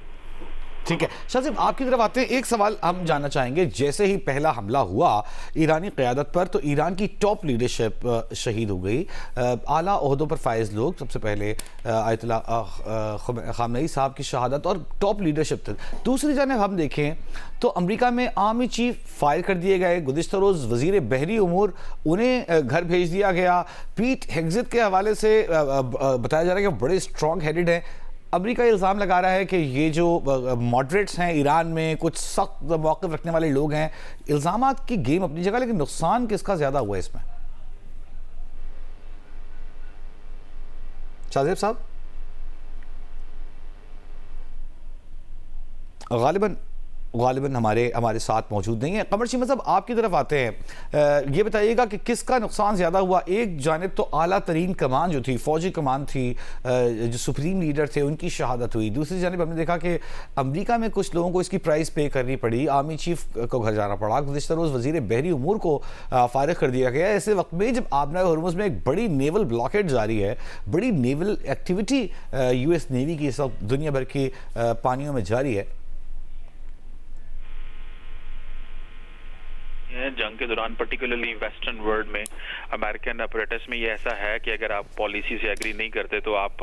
ठीक है शाह साहब, आपकी तरफ आते हैं। एक सवाल हम जानना चाहेंगे, जैसे ही पहला हमला हुआ ईरानी क़यादत पर तो ईरान की टॉप लीडरशिप शहीद हो गई, आला ओहदों पर फायज लोग, सबसे पहले आयतुल्ला ख़ामेनी साहब की शहादत और टॉप लीडरशिप तक। दूसरी जानिब हम देखें तो अमेरिका में आर्मी चीफ फायर कर दिए गए, गुज़िश्ता रोज़ वज़ीर बहरी उमूर उन्हें घर भेज दिया गया। पीट हेग्सेथ के हवाले से बताया जा रहा है कि बड़े स्ट्रॉन्ग हेडेड हैं। अमेरिका इल्ज़ाम लगा रहा है कि ये जो मॉडरेट्स हैं ईरान में, कुछ सख्त मौक़िफ़ रखने वाले लोग हैं। इल्ज़ामात की गेम अपनी जगह, लेकिन नुकसान किसका ज़्यादा हुआ है इसमें? शाहज़ेब साहब गालिबन हमारे साथ मौजूद नहीं है। कमर शीमा साहब, आपकी तरफ आते हैं। ये बताइएगा कि किसका नुकसान ज़्यादा हुआ? एक जानिब तो आला तरीन कमान जो थी, फौजी कमान थी, जो सुप्रीम लीडर थे, उनकी शहादत हुई। दूसरी जानिब हमने देखा कि अमेरिका में कुछ लोगों को इसकी प्राइस पे करनी पड़ी, आर्मी चीफ को घर जाना पड़ा, गुज़िश्ता रोज़ वज़ीर बहरी उमूर को फारिग कर दिया गया। ऐसे वक्त में जब आबना हरमुज़ में एक बड़ी नेवल ब्लॉकेड जारी है, बड़ी नेवल एक्टिविटी US नेवी की इस वक्त दुनिया भर की पानियों में जारी है। जंग के दौरान पर्टिकुलरली वेस्टर्न वर्ल्ड में अमेरिकन अपरेटस में ये ऐसा है कि अगर आप पॉलिसी से एग्री नहीं करते तो आप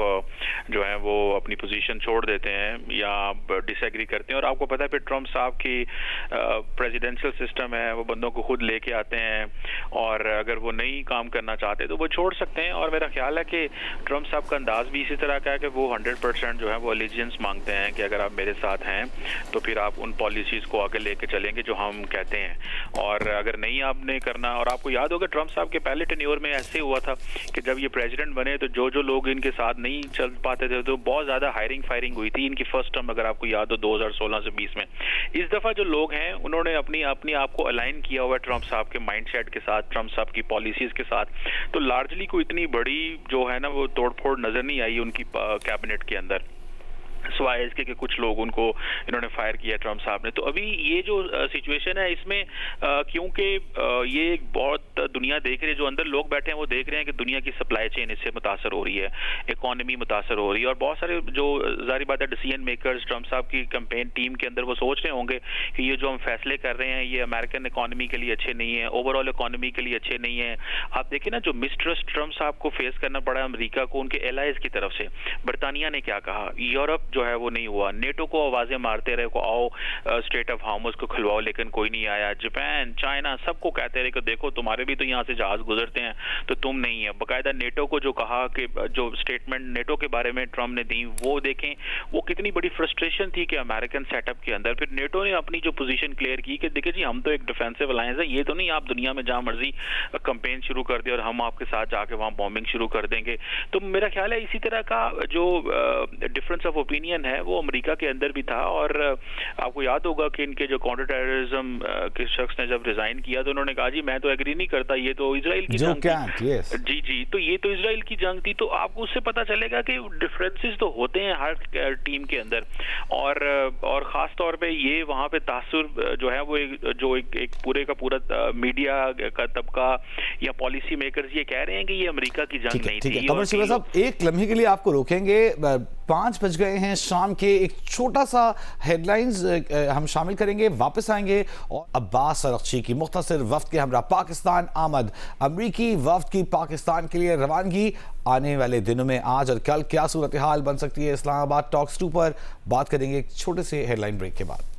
जो है वो अपनी पोजीशन छोड़ देते हैं या आप डिसएग्री करते हैं। और आपको पता है फिर ट्रम्प साहब की प्रेसिडेंशियल सिस्टम है, वो बंदों को खुद लेके आते हैं और अगर वो नहीं काम करना चाहते तो वो छोड़ सकते हैं। और मेरा ख्याल है कि ट्रम्प साहब का अंदाज भी इसी तरह का है कि वो 100% जो है वो एलिजेंस मांगते हैं कि अगर आप मेरे साथ हैं तो फिर आप उन पॉलिसीज़ को आगे लेके चलेंगे जो हम कहते हैं, और अगर नहीं आपने करना। और आपको याद होगा ट्रम्प साहब के पहले टेन्योर में ऐसे हुआ था कि जब ये प्रेसिडेंट बने तो जो लोग इनके साथ नहीं चल पाते थे तो बहुत ज्यादा हायरिंग फायरिंग हुई थी इनकी फर्स्ट टर्म, अगर आपको याद हो 2016 से 20 में। इस दफा जो लोग हैं उन्होंने अपनी आप को अलाइन किया हुआ है ट्रम्प साहब के माइंडसेट के साथ, ट्रम्प साहब की पॉलिसीज के साथ। तो लार्जली कोई इतनी बड़ी जो है ना वो तोड़फोड़ नजर नहीं आई उनकी कैबिनेट के अंदर, सिवाय इसके कि कुछ लोग उनको इन्होंने फायर किया ट्रम्प साहब ने। तो अभी ये जो सिचुएशन है इसमें क्योंकि ये एक बहुत दुनिया देख रही है, जो अंदर लोग बैठे हैं वो देख रहे हैं कि दुनिया की सप्लाई चेन इससे मुतासर हो रही है, इकोनॉमी मुतासर हो रही है। और बहुत सारे जो जाहिर बात है डिसीजन मेकर्स ट्रम्प साहब की कैंपेन टीम के अंदर वो सोच रहे होंगे कि ये जो हम फैसले कर रहे हैं ये अमेरिकन इकोनॉमी के लिए अच्छे नहीं है, ओवरऑल इकोनॉमी के लिए अच्छे नहीं है। आप देखिए ना जो मिसट्रस्ट ट्रम्प साहब को फेस करना पड़ा अमेरिका को उनके एलाइज की तरफ से। बरतानिया ने क्या कहा, यूरोप जो है वो नहीं हुआ, नेटो को आवाजें मारते रहे को आओ स्ट्रेट ऑफ हार्मुज को खुलवाओ, लेकिन कोई नहीं आया। जापान, चाइना सबको कहते रहे कि देखो तुम्हारे भी तो यहाँ से जहाज गुजरते हैं तो तुम नहीं है। बाकायदा नेटो को जो कहा कि जो स्टेटमेंट नेटो के बारे में ट्रम्प ने दी वो देखें, वो कितनी बड़ी फ्रस्ट्रेशन थी कि अमेरिकन सेटअप के अंदर। फिर नेटो ने अपनी जो पोजीशन क्लियर की कि देखिए जी हम तो एक डिफेंसिव अलायंस है, ये तो नहीं आप दुनिया में जहां मर्जी कैंपेन शुरू कर दे और हम आपके साथ जाके वहां बॉम्बिंग शुरू कर देंगे। तो मेरा ख्याल है इसी तरह का जो डिफरेंस ऑफ ओपिनियन है वो अमेरिका के अंदर भी था। और आपको याद होगा कि इनके जो काउंटर टेररिज्म के शख्स ने जब रिजाइन किया तो उन्होंने कहा जी मैं तो एग्री नहीं करता, ये तो इजराइल की जंग थी। जी तो ये तो इजराइल की जंग थी। तो आपको उससे पता चलेगा कि डिफरेंसेस तो होते हैं हर टीम के अंदर। और खास तौर पे ये वहां पे तासुर जो है वो एक पूरे का पूरा मीडिया का तबका या पॉलिसी मेकर्स ये कह रहे हैं कि ये अमेरिका की जंग नहीं थी। कमर शीमा साहब, एक लम्हे के लिए आपको रोकेंगे, 5 बज गए हैं शाम के। एक छोटा सा हेडलाइंस हम शामिल करेंगे, वापस आएंगे। और अब्बास अरगची की मुख्तसर वफ्द के हमरा पाकिस्तान आमद, अमरीकी वफ्द की पाकिस्तान के लिए रवानगी। आने वाले दिनों में आज और कल क्या सूरत हाल बन सकती है इस्लामाबाद टॉक्स 2 पर बात करेंगे एक छोटे से हेडलाइन ब्रेक के बाद।